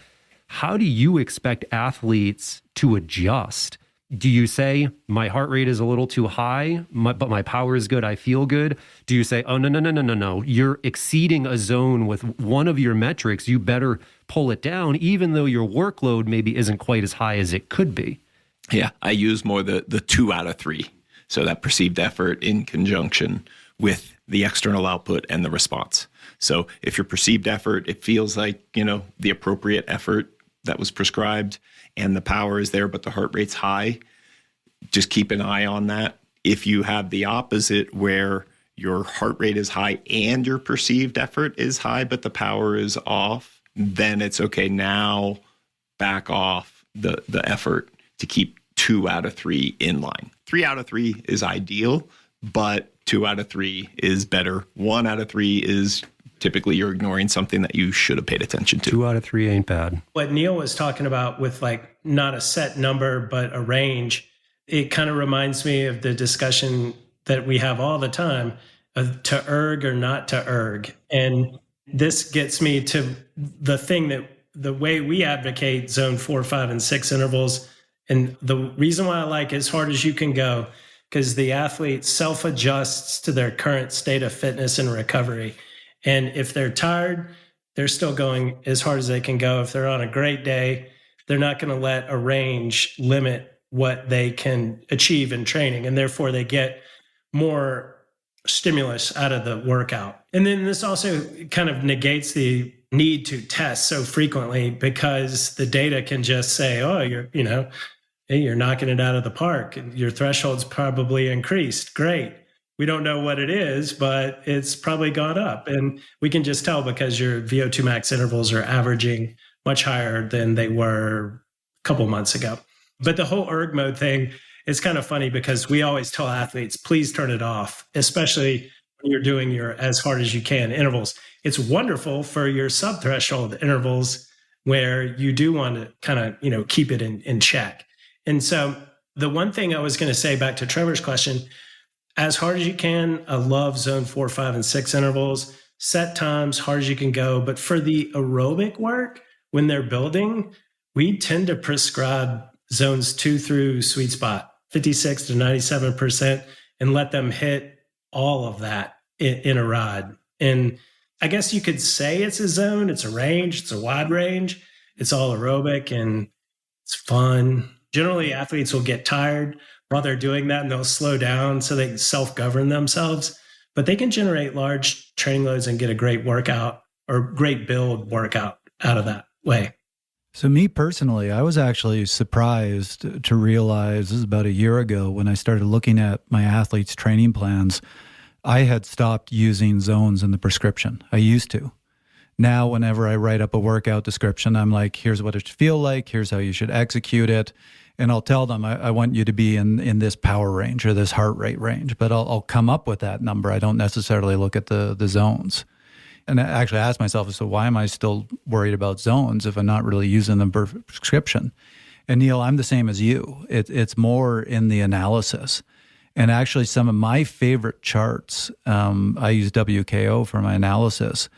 How do you expect athletes to adjust? Do you say, my heart rate is a little too high, but my power is good, I feel good? Do you say, oh, no, you're exceeding a zone with one of your metrics, you better pull it down, even though your workload maybe isn't quite as high as it could be?
Yeah, I use more the 2 out of 3. So that perceived effort in conjunction with the external output and the response. So if your perceived effort, it feels like, the appropriate effort that was prescribed and the power is there, but the heart rate's high, just keep an eye on that. If you have the opposite where your heart rate is high and your perceived effort is high, but the power is off, then it's okay. Now back off the effort to keep 2 out of 3 in line. 3 out of 3 is ideal, but 2 out of 3 is better. 1 out of 3 is typically you're ignoring something that you should have paid attention to.
2 out of 3 ain't bad.
What Neal was talking about with like not a set number, but a range, it kind of reminds me of the discussion that we have all the time of to erg or not to erg. And this gets me to the thing that the way we advocate zone 4, 5, and 6 intervals. And the reason why I like as hard as you can go, because the athlete self-adjusts to their current state of fitness and recovery. And if they're tired, they're still going as hard as they can go. If they're on a great day, they're not going to let a range limit what they can achieve in training. And therefore, they get more stimulus out of the workout. And then this also kind of negates the need to test so frequently, because the data can just say, oh, you're knocking it out of the park. Your threshold's probably increased. Great. We don't know what it is, but it's probably gone up. And we can just tell because your VO2 max intervals are averaging much higher than they were a couple months ago. But the whole erg mode thing is kind of funny because we always tell athletes, please turn it off, especially when you're doing your as hard as you can intervals. It's wonderful for your sub-threshold intervals where you do want to kind of, keep it in check. And so the one thing I was going to say back to Trevor's question, as hard as you can, I love zone 4, 5, and 6 intervals, set times, hard as you can go. But for the aerobic work, when they're building, we tend to prescribe zones 2 through sweet spot, 56 to 97%, and let them hit all of that in a ride. And I guess you could say it's a zone, it's a range, it's a wide range. It's all aerobic and it's fun. Generally, athletes will get tired while they're doing that and they'll slow down so they can self-govern themselves. But they can generate large training loads and get a great workout or great build workout out of that way.
So me personally, I was actually surprised to realize, this is about a year ago when I started looking at my athletes' training plans, I had stopped using zones in the prescription. I used to. Now, whenever I write up a workout description, I'm like, here's what it should feel like, here's how you should execute it. And I'll tell them, I want you to be in this power range or this heart rate range, but I'll come up with that number. I don't necessarily look at the zones. And I actually asked myself, so why am I still worried about zones if I'm not really using them per prescription? And Neal, I'm the same as you. It's more in the analysis. And actually some of my favorite charts, I use WKO for my analysis,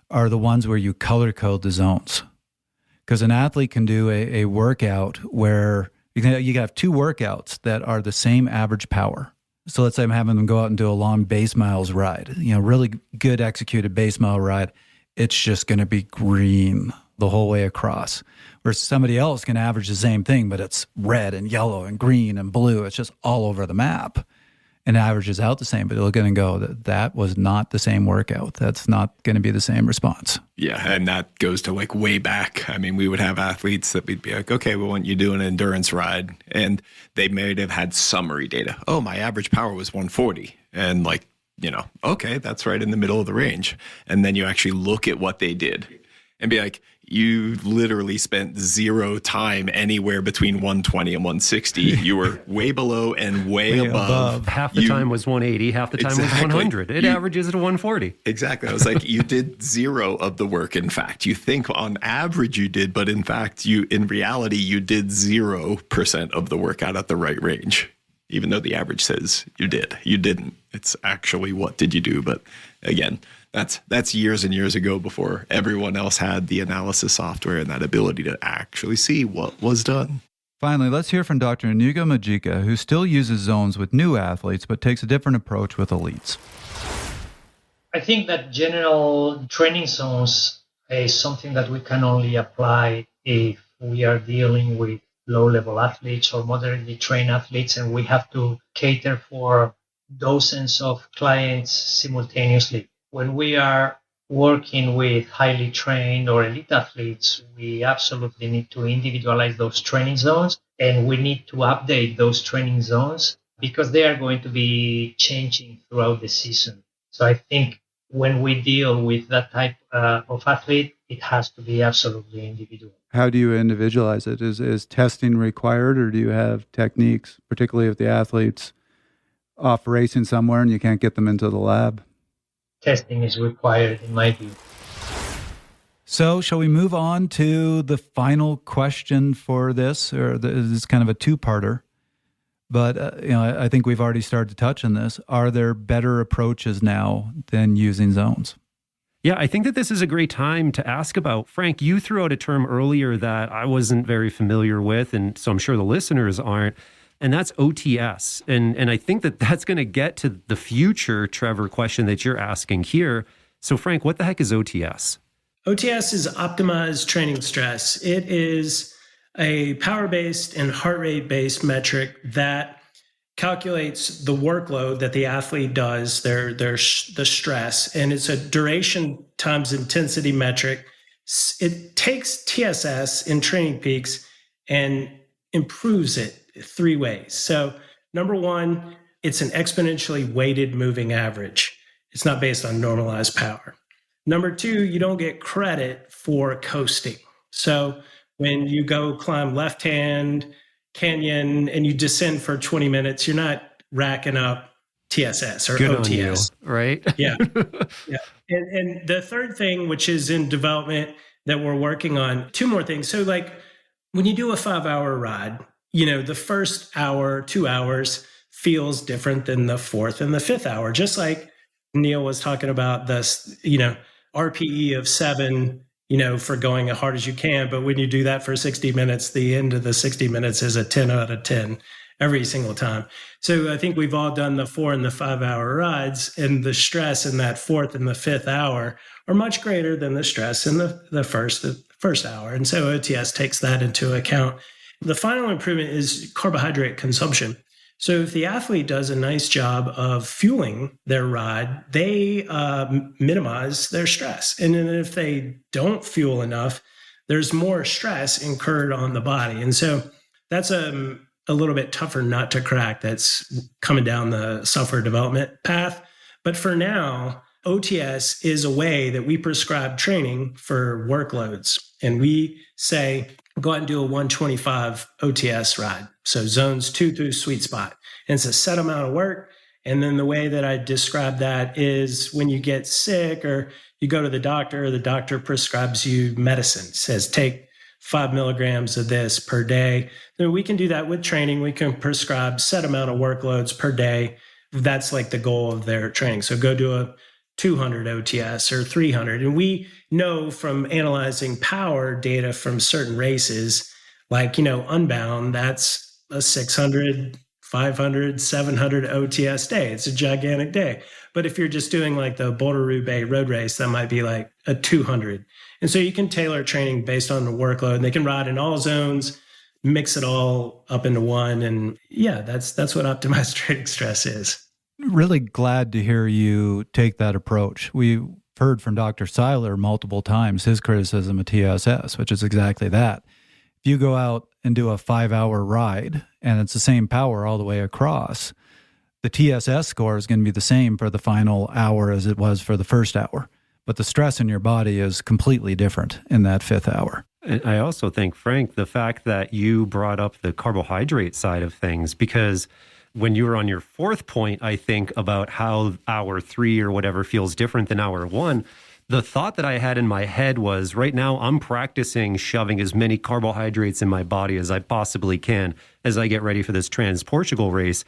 are the ones where you color code the zones. Because an athlete can do a workout where you have two workouts that are the same average power. So let's say I'm having them go out and do a long base miles ride, really good executed base mile ride. It's just going to be green the whole way across. Whereas somebody else can average the same thing, but it's red and yellow and green and blue. It's just all over the map. And averages out the same, but they're going to go, that was not the same workout. That's not going to be the same response.
Yeah, and that goes to like way back. I mean, we would have athletes that we'd be like, okay, we want you to do an endurance ride. And they may have had summary data. Oh, my average power was 140. And like, okay, that's right in the middle of the range. And then you actually look at what they did and be like, you literally spent zero time anywhere between 120 and 160. You were way below and way above.
Half the time was 180, half the time was 100. It averages at 140.
Exactly. I was like, you did zero of the work. In fact, you think on average you did, but in fact, in reality, you did 0% of the workout at the right range. Even though the average says you did. You didn't. It's actually what did you do? But again, that's years and years ago before everyone else had the analysis software and that ability to actually see what was done.
Finally, let's hear from Dr. Inigo Majika, who still uses zones with new athletes, but takes a different approach with elites.
I think that general training zones is something that we can only apply if we are dealing with low-level athletes or moderately trained athletes, and we have to cater for dozens of clients simultaneously. When we are working with highly trained or elite athletes, we absolutely need to individualize those training zones, and we need to update those training zones because they are going to be changing throughout the season. So I think when we deal with that type of athlete, it has to be absolutely individual.
How do you individualize it? Is testing required, or do you have techniques, particularly if the athlete's off racing somewhere and you can't get them into the lab?
Testing is required, in my view.
So shall we move on to the final question for this? This is kind of a two-parter. But I think we've already started to touch on this. Are there better approaches now than using zones?
Yeah, I think that this is a great time to ask about. Frank, you threw out a term earlier that I wasn't very familiar with, and so I'm sure the listeners aren't, and that's OTS. And I think that that's going to get to the future, Trevor, question that you're asking here. So Frank, what the heck is OTS?
OTS is optimized training stress. It is a power-based and heart rate-based metric that calculates the workload that the athlete does, the stress, and it's a duration times intensity metric. It takes TSS in Training Peaks and improves it three ways. So number one, it's an exponentially weighted moving average. It's not based on normalized power. Number two, you don't get credit for coasting. So when you go climb left hand canyon and you descend for 20 minutes, you're not racking up TSS or
Good
OTS.
on you, right?
Yeah. Yeah. And the third thing, which is in development that we're working on, two more things. So like when you do a 5-hour ride, the first hour, 2 hours feels different than the fourth and the fifth hour. Just like Neal was talking about this, RPE of 7, for going as hard as you can. But when you do that for 60 minutes, the end of the 60 minutes is a 10 out of 10 every single time. So I think we've all done the 4 and the 5-hour rides, and the stress in that fourth and the fifth hour are much greater than the stress in the first hour. And so OTS takes that into account. The final improvement is carbohydrate consumption. So if the athlete does a nice job of fueling their ride, they minimize their stress. And then if they don't fuel enough, there's more stress incurred on the body. And so that's a little bit tougher nut to crack that's coming down the software development path. But for now, OTS is a way that we prescribe training for workloads. And we say, go out and do a 125 OTS ride. So zones 2 through sweet spot. And it's a set amount of work. And then the way that I describe that is when you get sick or you go to the doctor prescribes you medicine, says take 5 milligrams of this per day. Then we can do that with training. We can prescribe set amount of workloads per day. That's like the goal of their training. So go do a 200 OTS or 300. And we know from analyzing power data from certain races, like, Unbound, that's a 600, 500, 700 OTS day. It's a gigantic day. But if you're just doing like the Boulder Bay road race, that might be like a 200. And so you can tailor training based on the workload, and they can ride in all zones, mix it all up into one. And yeah, that's what optimized training stress is.
Really glad to hear you take that approach. We heard from Dr. Seiler multiple times his criticism of TSS, which is exactly that. If you go out and do a 5-hour ride and it's the same power all the way across, the TSS score is going to be the same for the final hour as it was for the first hour. But the stress in your body is completely different in that 5th hour.
And I also think, Frank, the fact that you brought up the carbohydrate side of things, because when you were on your 4th point, I think about how hour 3 or whatever feels different than hour 1. The thought that I had in my head was, right now I'm practicing shoving as many carbohydrates in my body as I possibly can as I get ready for this Trans-Portugal race.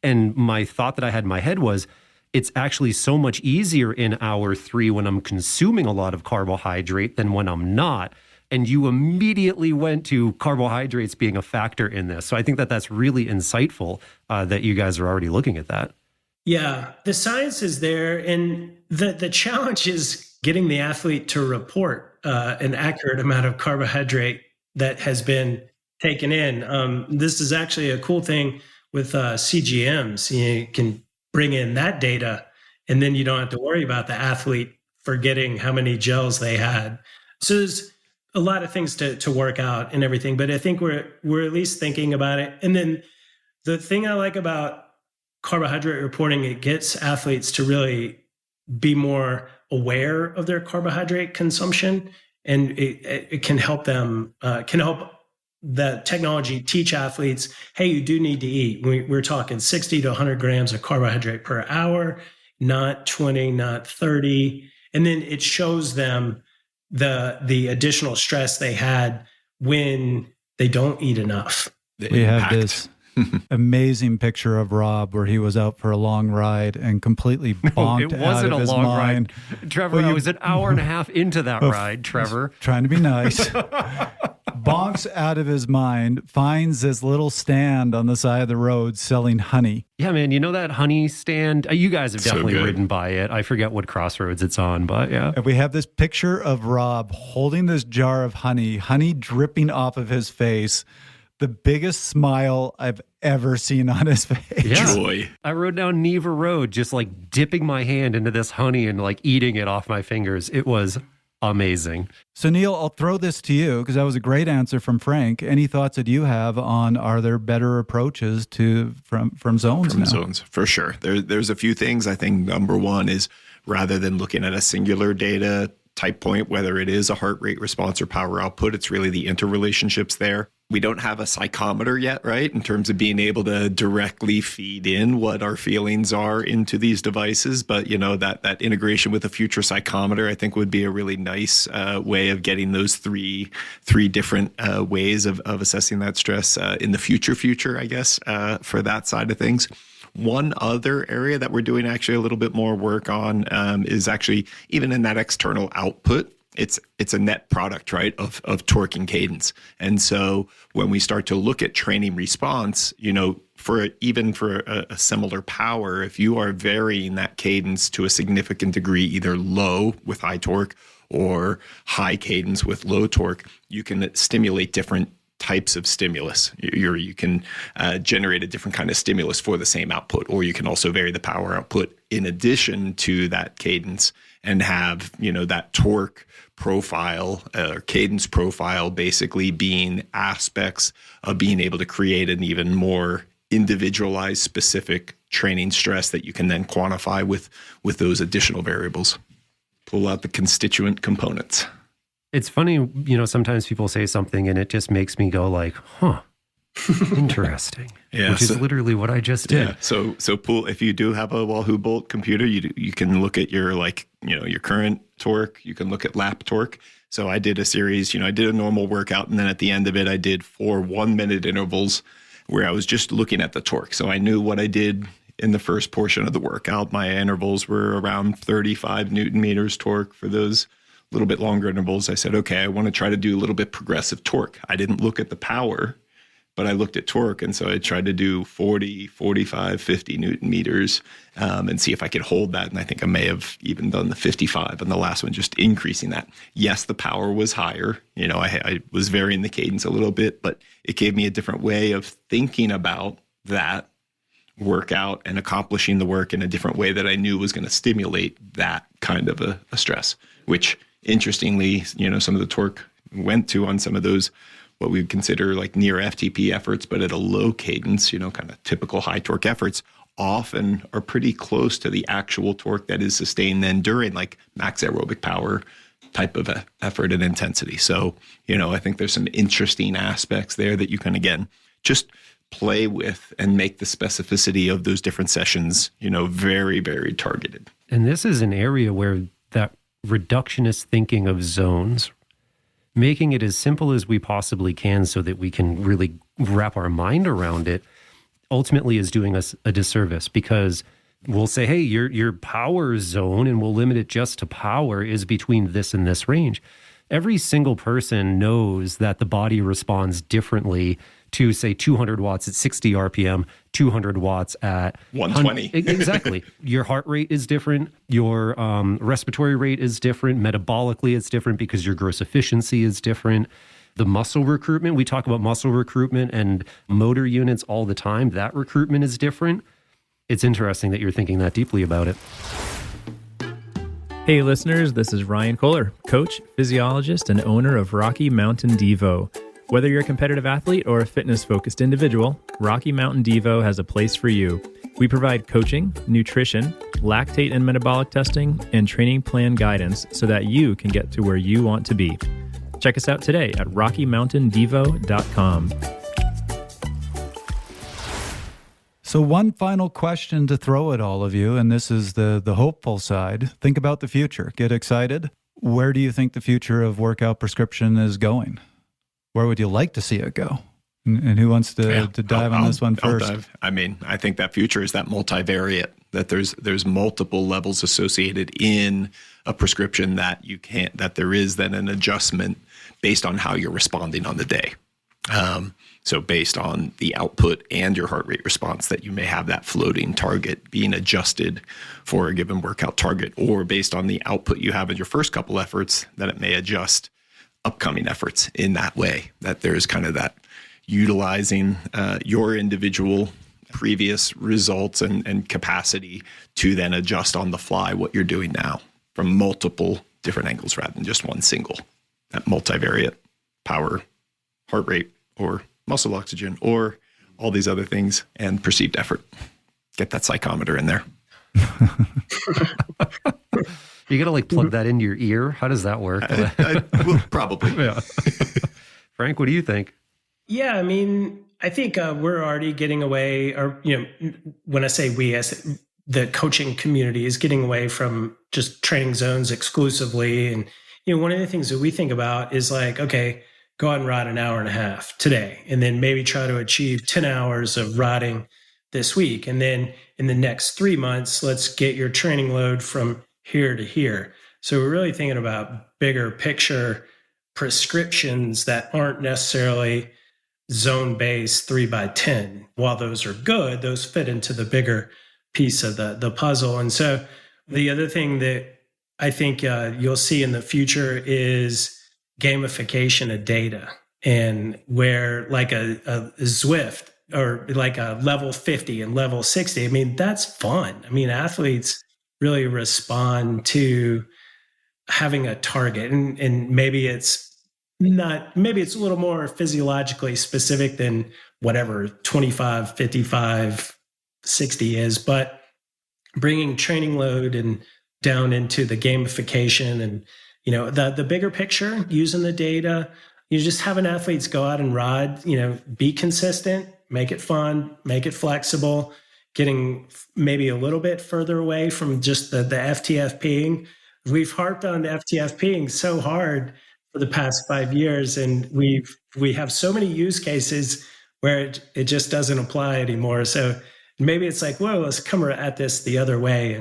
And my thought that I had in my head was, it's actually so much easier in hour 3 when I'm consuming a lot of carbohydrate than when I'm not. And you immediately went to carbohydrates being a factor in this. So I think that that's really insightful that you guys are already looking at that.
Yeah, the science is there. And the challenge is getting the athlete to report an accurate amount of carbohydrate that has been taken in. This is actually a cool thing with CGMs. You can bring in that data, and then you don't have to worry about the athlete forgetting how many gels they had. So there's a lot of things to work out and everything, but I think we're at least thinking about it. And then the thing I like about carbohydrate reporting, it gets athletes to really be more aware of their carbohydrate consumption, and it can help them, can help the technology teach athletes, hey, you do need to eat. We're talking 60 to 100 grams of carbohydrate per hour, not 20, not 30. And then it shows them the additional stress they had when they don't eat enough.
We have this amazing picture of Rob where he was out for a long ride and completely bonked out of his mind.
Trevor, I was an hour and a half into that ride, Trevor.
Trying to be nice. Bonks out of his mind, finds this little stand on the side of the road selling honey.
Yeah, man, you know that honey stand? You guys have definitely ridden by it. I forget what crossroads it's on, but yeah.
And we have this picture of Rob holding this jar of honey dripping off of his face. The biggest smile I've ever seen on his face.
Yeah.
Joy.
I rode down Neva Road just like dipping my hand into this honey and like eating it off my fingers. It was amazing.
So Neal, I'll throw this to you because that was a great answer from Frank. Any thoughts that you have on, are there better approaches from zones now?
Zones, for sure. There's a few things. I think number one is, rather than looking at a singular data type point, whether it is a heart rate response or power output, it's really the interrelationships there. We don't have a psychometer yet, right? In terms of being able to directly feed in what our feelings are into these devices. But, that integration with a future psychometer, I think, would be a really nice way of getting those three different ways of assessing that stress in the future, I guess, for that side of things. One other area that we're doing actually a little bit more work on is actually even in that external output. It's a net product, right, of torque and cadence. And so when we start to look at training response, for a similar power, if you are varying that cadence to a significant degree, either low with high torque or high cadence with low torque, you can stimulate different types of stimulus. You can generate a different kind of stimulus for the same output, or you can also vary the power output in addition to that cadence and have, that torque profile or cadence profile basically being aspects of being able to create an even more individualized, specific training stress that you can then quantify with those additional variables. Pull out the constituent components.
It's funny, sometimes people say something and it just makes me go like, huh, interesting.
Yeah,
which is literally what I just did.
Yeah. So if you do have a Wahoo Bolt computer, you can look at your your current torque. You can look at lap torque. So I did a series, I did a normal workout, and then at the end of it, I did 4 1-minute intervals where I was just looking at the torque. So I knew what I did in the first portion of the workout. My intervals were around 35 Newton meters torque. For those little bit longer intervals, I said, okay, I want to try to do a little bit progressive torque. I didn't look at the power, but I looked at torque. And so I tried to do 40, 45, 50 Newton meters and see if I could hold that. And I think I may have even done the 55 on the last one, just increasing that. Yes, the power was higher. I was varying the cadence a little bit, but it gave me a different way of thinking about that workout and accomplishing the work in a different way that I knew was going to stimulate that kind of a stress, which interestingly, some of the torque went to on some of those, what we would consider like near FTP efforts, but at a low cadence, kind of typical high torque efforts often are pretty close to the actual torque that is sustained then during like max aerobic power type of effort and intensity. So, I think there's some interesting aspects there that you can, again, just play with and make the specificity of those different sessions, very, very targeted.
And this is an area where that reductionist thinking of zones, making it as simple as we possibly can so that we can really wrap our mind around it, ultimately is doing us a disservice, because we'll say, hey, your power zone, and we'll limit it just to power, is between this and this range. Every single person knows that the body responds differently to, say, 200 watts at 60 RPM, 200 watts at
120.
Exactly. Your heart rate is different. Your respiratory rate is different. Metabolically, it's different because your gross efficiency is different. The muscle recruitment, we talk about muscle recruitment and motor units all the time. That recruitment is different. It's interesting that you're thinking that deeply about it.
Hey listeners, this is Ryan Kohler, coach, physiologist, and owner of Rocky Mountain Devo. Whether you're a competitive athlete or a fitness-focused individual, Rocky Mountain Devo has a place for you. We provide coaching, nutrition, lactate and metabolic testing, and training plan guidance so that you can get to where you want to be. Check us out today at RockyMountainDevo.com.
So one final question to throw at all of you, and this is the hopeful side. Think about the future. Get excited. Where do you think the future of workout prescription is going? Where would you like to see it go? And who wants to dive on this one first?
I think that future is that multivariate, that there's multiple levels associated in a prescription that there is then an adjustment based on how you're responding on the day. So based on the output and your heart rate response, that you may have that floating target being adjusted for a given workout target, or based on the output you have in your first couple efforts, that it may adjust upcoming efforts in that way, that there's kind of that utilizing your individual previous results and capacity to then adjust on the fly what you're doing now from multiple different angles rather than just one single. That multivariate power, heart rate, or muscle oxygen, or all these other things, and perceived effort. Get that psychometer in there.
You got to plug that into your ear. How does that work?
Well, probably.
Yeah. Frank, what do you think?
Yeah, I think we're already getting away, or, when I say we, as the coaching community is getting away from just training zones exclusively. And, one of the things that we think about is okay, go out and ride an hour and a half today, and then maybe try to achieve 10 hours of riding this week. And then in the next 3 months, let's get your training load from here to here. So we're really thinking about bigger picture prescriptions that aren't necessarily zone-based 3x10. While those are good, those fit into the bigger piece of the puzzle. And so the other thing that I think you'll see in the future is gamification of data. and where like a Zwift or like a level 50 and level 60, I mean, that's fun. I mean, athletes really respond to having a target, and maybe it's a little more physiologically specific than whatever 25, 55, 60 is, but bringing training load and down into the gamification and, the bigger picture, using the data, just having athletes go out and ride, be consistent, make it fun, make it flexible, getting maybe a little bit further away from just the FTFPing. We've harped on FTFPing so hard for the past 5 years, and we have so many use cases where it just doesn't apply anymore. So maybe it's like, whoa, let's come at this the other way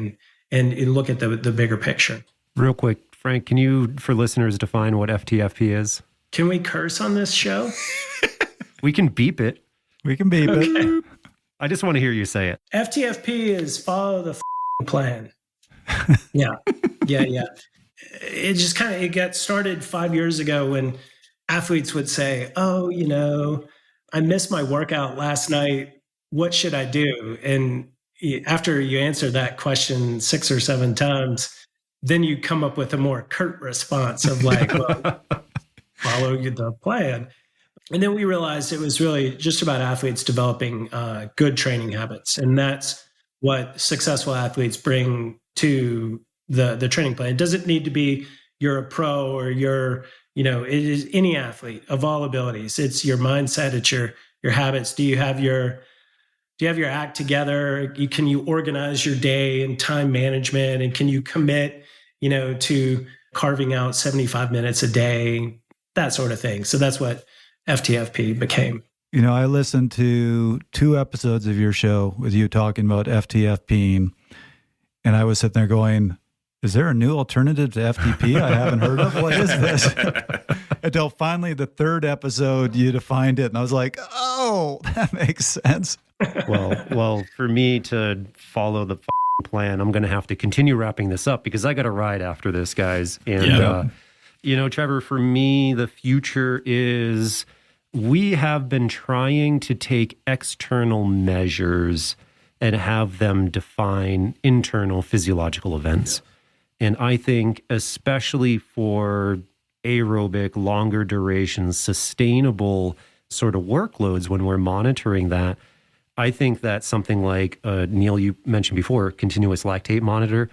and look at the bigger picture.
Real quick, Frank, can you, for listeners, define what FTFP is?
Can we curse on this show?
We can beep it.
We can beep it.
I just want to hear you say it.
FTFP is follow the plan. Yeah. It just it got started 5 years ago when athletes would say, oh, I missed my workout last night. What should I do? And after you answer that question 6 or 7 times, then you come up with a more curt response of like, well, follow the plan. And then we realized it was really just about athletes developing good training habits. And that's what successful athletes bring to the training plan. It doesn't need to be you're a pro or it is any athlete of all abilities. It's your mindset, it's your habits. Do you have your act together? Can you organize your day and time management? And can you commit, to carving out 75 minutes a day, that sort of thing. So that's what FTFP became.
I listened to 2 episodes of your show with you talking about FTFP, and I was sitting there going, is there a new alternative to FTP I haven't heard of? What is this? Until finally the 3rd episode, you defined it, and I was like, oh, that makes sense.
Well, for me to follow the plan, I'm going to have to continue wrapping this up because I got to ride after this, guys. And, Trevor, for me, the future is we have been trying to take external measures and have them define internal physiological events. And I think especially for aerobic, longer duration, sustainable sort of workloads when we're monitoring that, I think that something like, Neal, you mentioned before, continuous lactate monitor,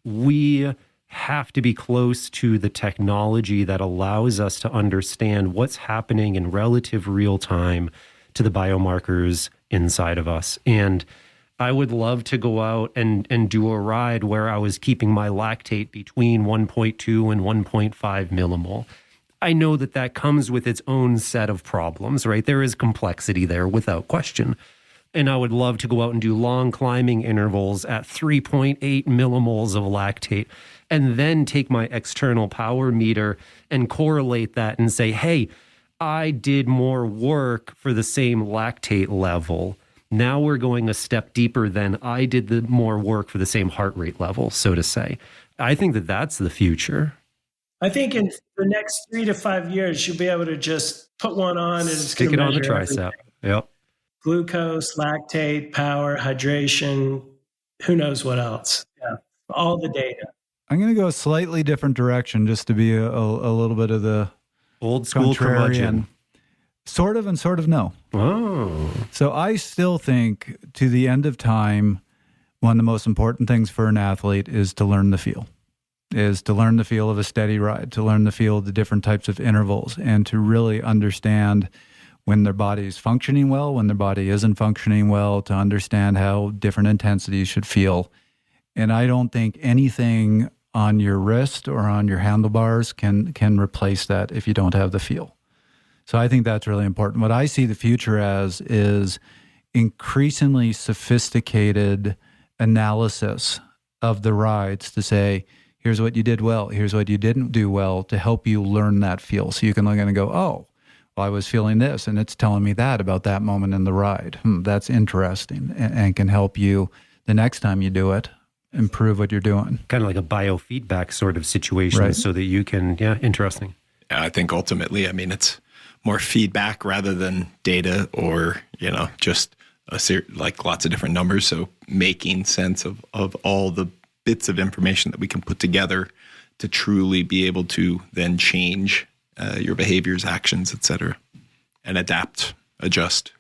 we have to be close to the technology that allows us to understand what's happening in relative real time to the biomarkers inside of us. And I would love to go out and do a ride where I was keeping my lactate between 1.2 and 1.5 millimole. I know that comes with its own set of problems, right? There is complexity there without question. And I would love to go out and do long climbing intervals at 3.8 millimoles of lactate and then take my external power meter and correlate that and say, hey, I did more work for the same lactate level. Now we're going a step deeper than I did the more work for the same heart rate level, so to say. I think that's the future.
I think in the next 3 to 5 years, you'll be able to just put one on and
stick it on the tricep.
Everything.
Yep.
Glucose, lactate, power, hydration, who knows what else. Yeah, all the data.
I'm going to go a slightly different direction just to be a little bit of the
old school curmudgeon.
Sort of and sort of no.
Oh.
So I still think to the end of time, one of the most important things for an athlete is to learn the feel. Is to learn the feel of a steady ride, to learn the feel of the different types of intervals, and to really understand when their body is functioning well, when their body isn't functioning well, to understand how different intensities should feel. And I don't think anything on your wrist or on your handlebars can replace that if you don't have the feel. So I think that's really important. What I see the future as is increasingly sophisticated analysis of the rides to say, here's what you did well, here's what you didn't do well, to help you learn that feel. So you can look in and go, oh, well, I was feeling this, and it's telling me that about that moment in the ride. That's interesting, and can help you the next time you do it improve what you're doing.
Kind of like a biofeedback sort of situation, right? So that you can, interesting.
I think ultimately, it's more feedback rather than data or, just like lots of different numbers. So making sense of all the bits of information that we can put together to truly be able to then change your behaviors, actions, etc., and adapt, adjust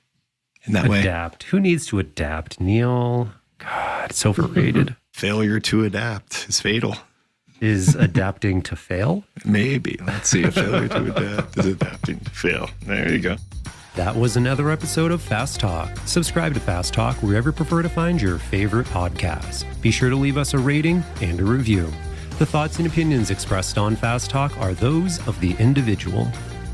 in that way.
Adapt. Who needs to adapt, Neal? God, it's overrated.
Failure to adapt is fatal.
Is adapting to fail?
Maybe. Let's see. Failure to adapt is adapting to fail. There you go.
That was another episode of Fast Talk. Subscribe to Fast Talk wherever you prefer to find your favorite podcasts. Be sure to leave us a rating and a review. The thoughts and opinions expressed on Fast Talk are those of the individual.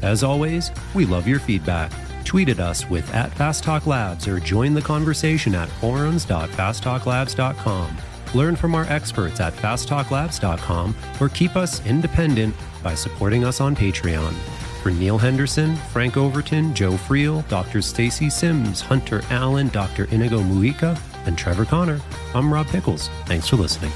As always, we love your feedback. Tweet at us with @FastTalkLabs or join the conversation at forums.fasttalklabs.com. Learn from our experts at fasttalklabs.com or keep us independent by supporting us on Patreon. For Neal Henderson, Frank Overton, Joe Friel, Dr. Stacy Sims, Hunter Allen, Dr. Inigo Mujica, and Trevor Connor, I'm Rob Pickles. Thanks for listening.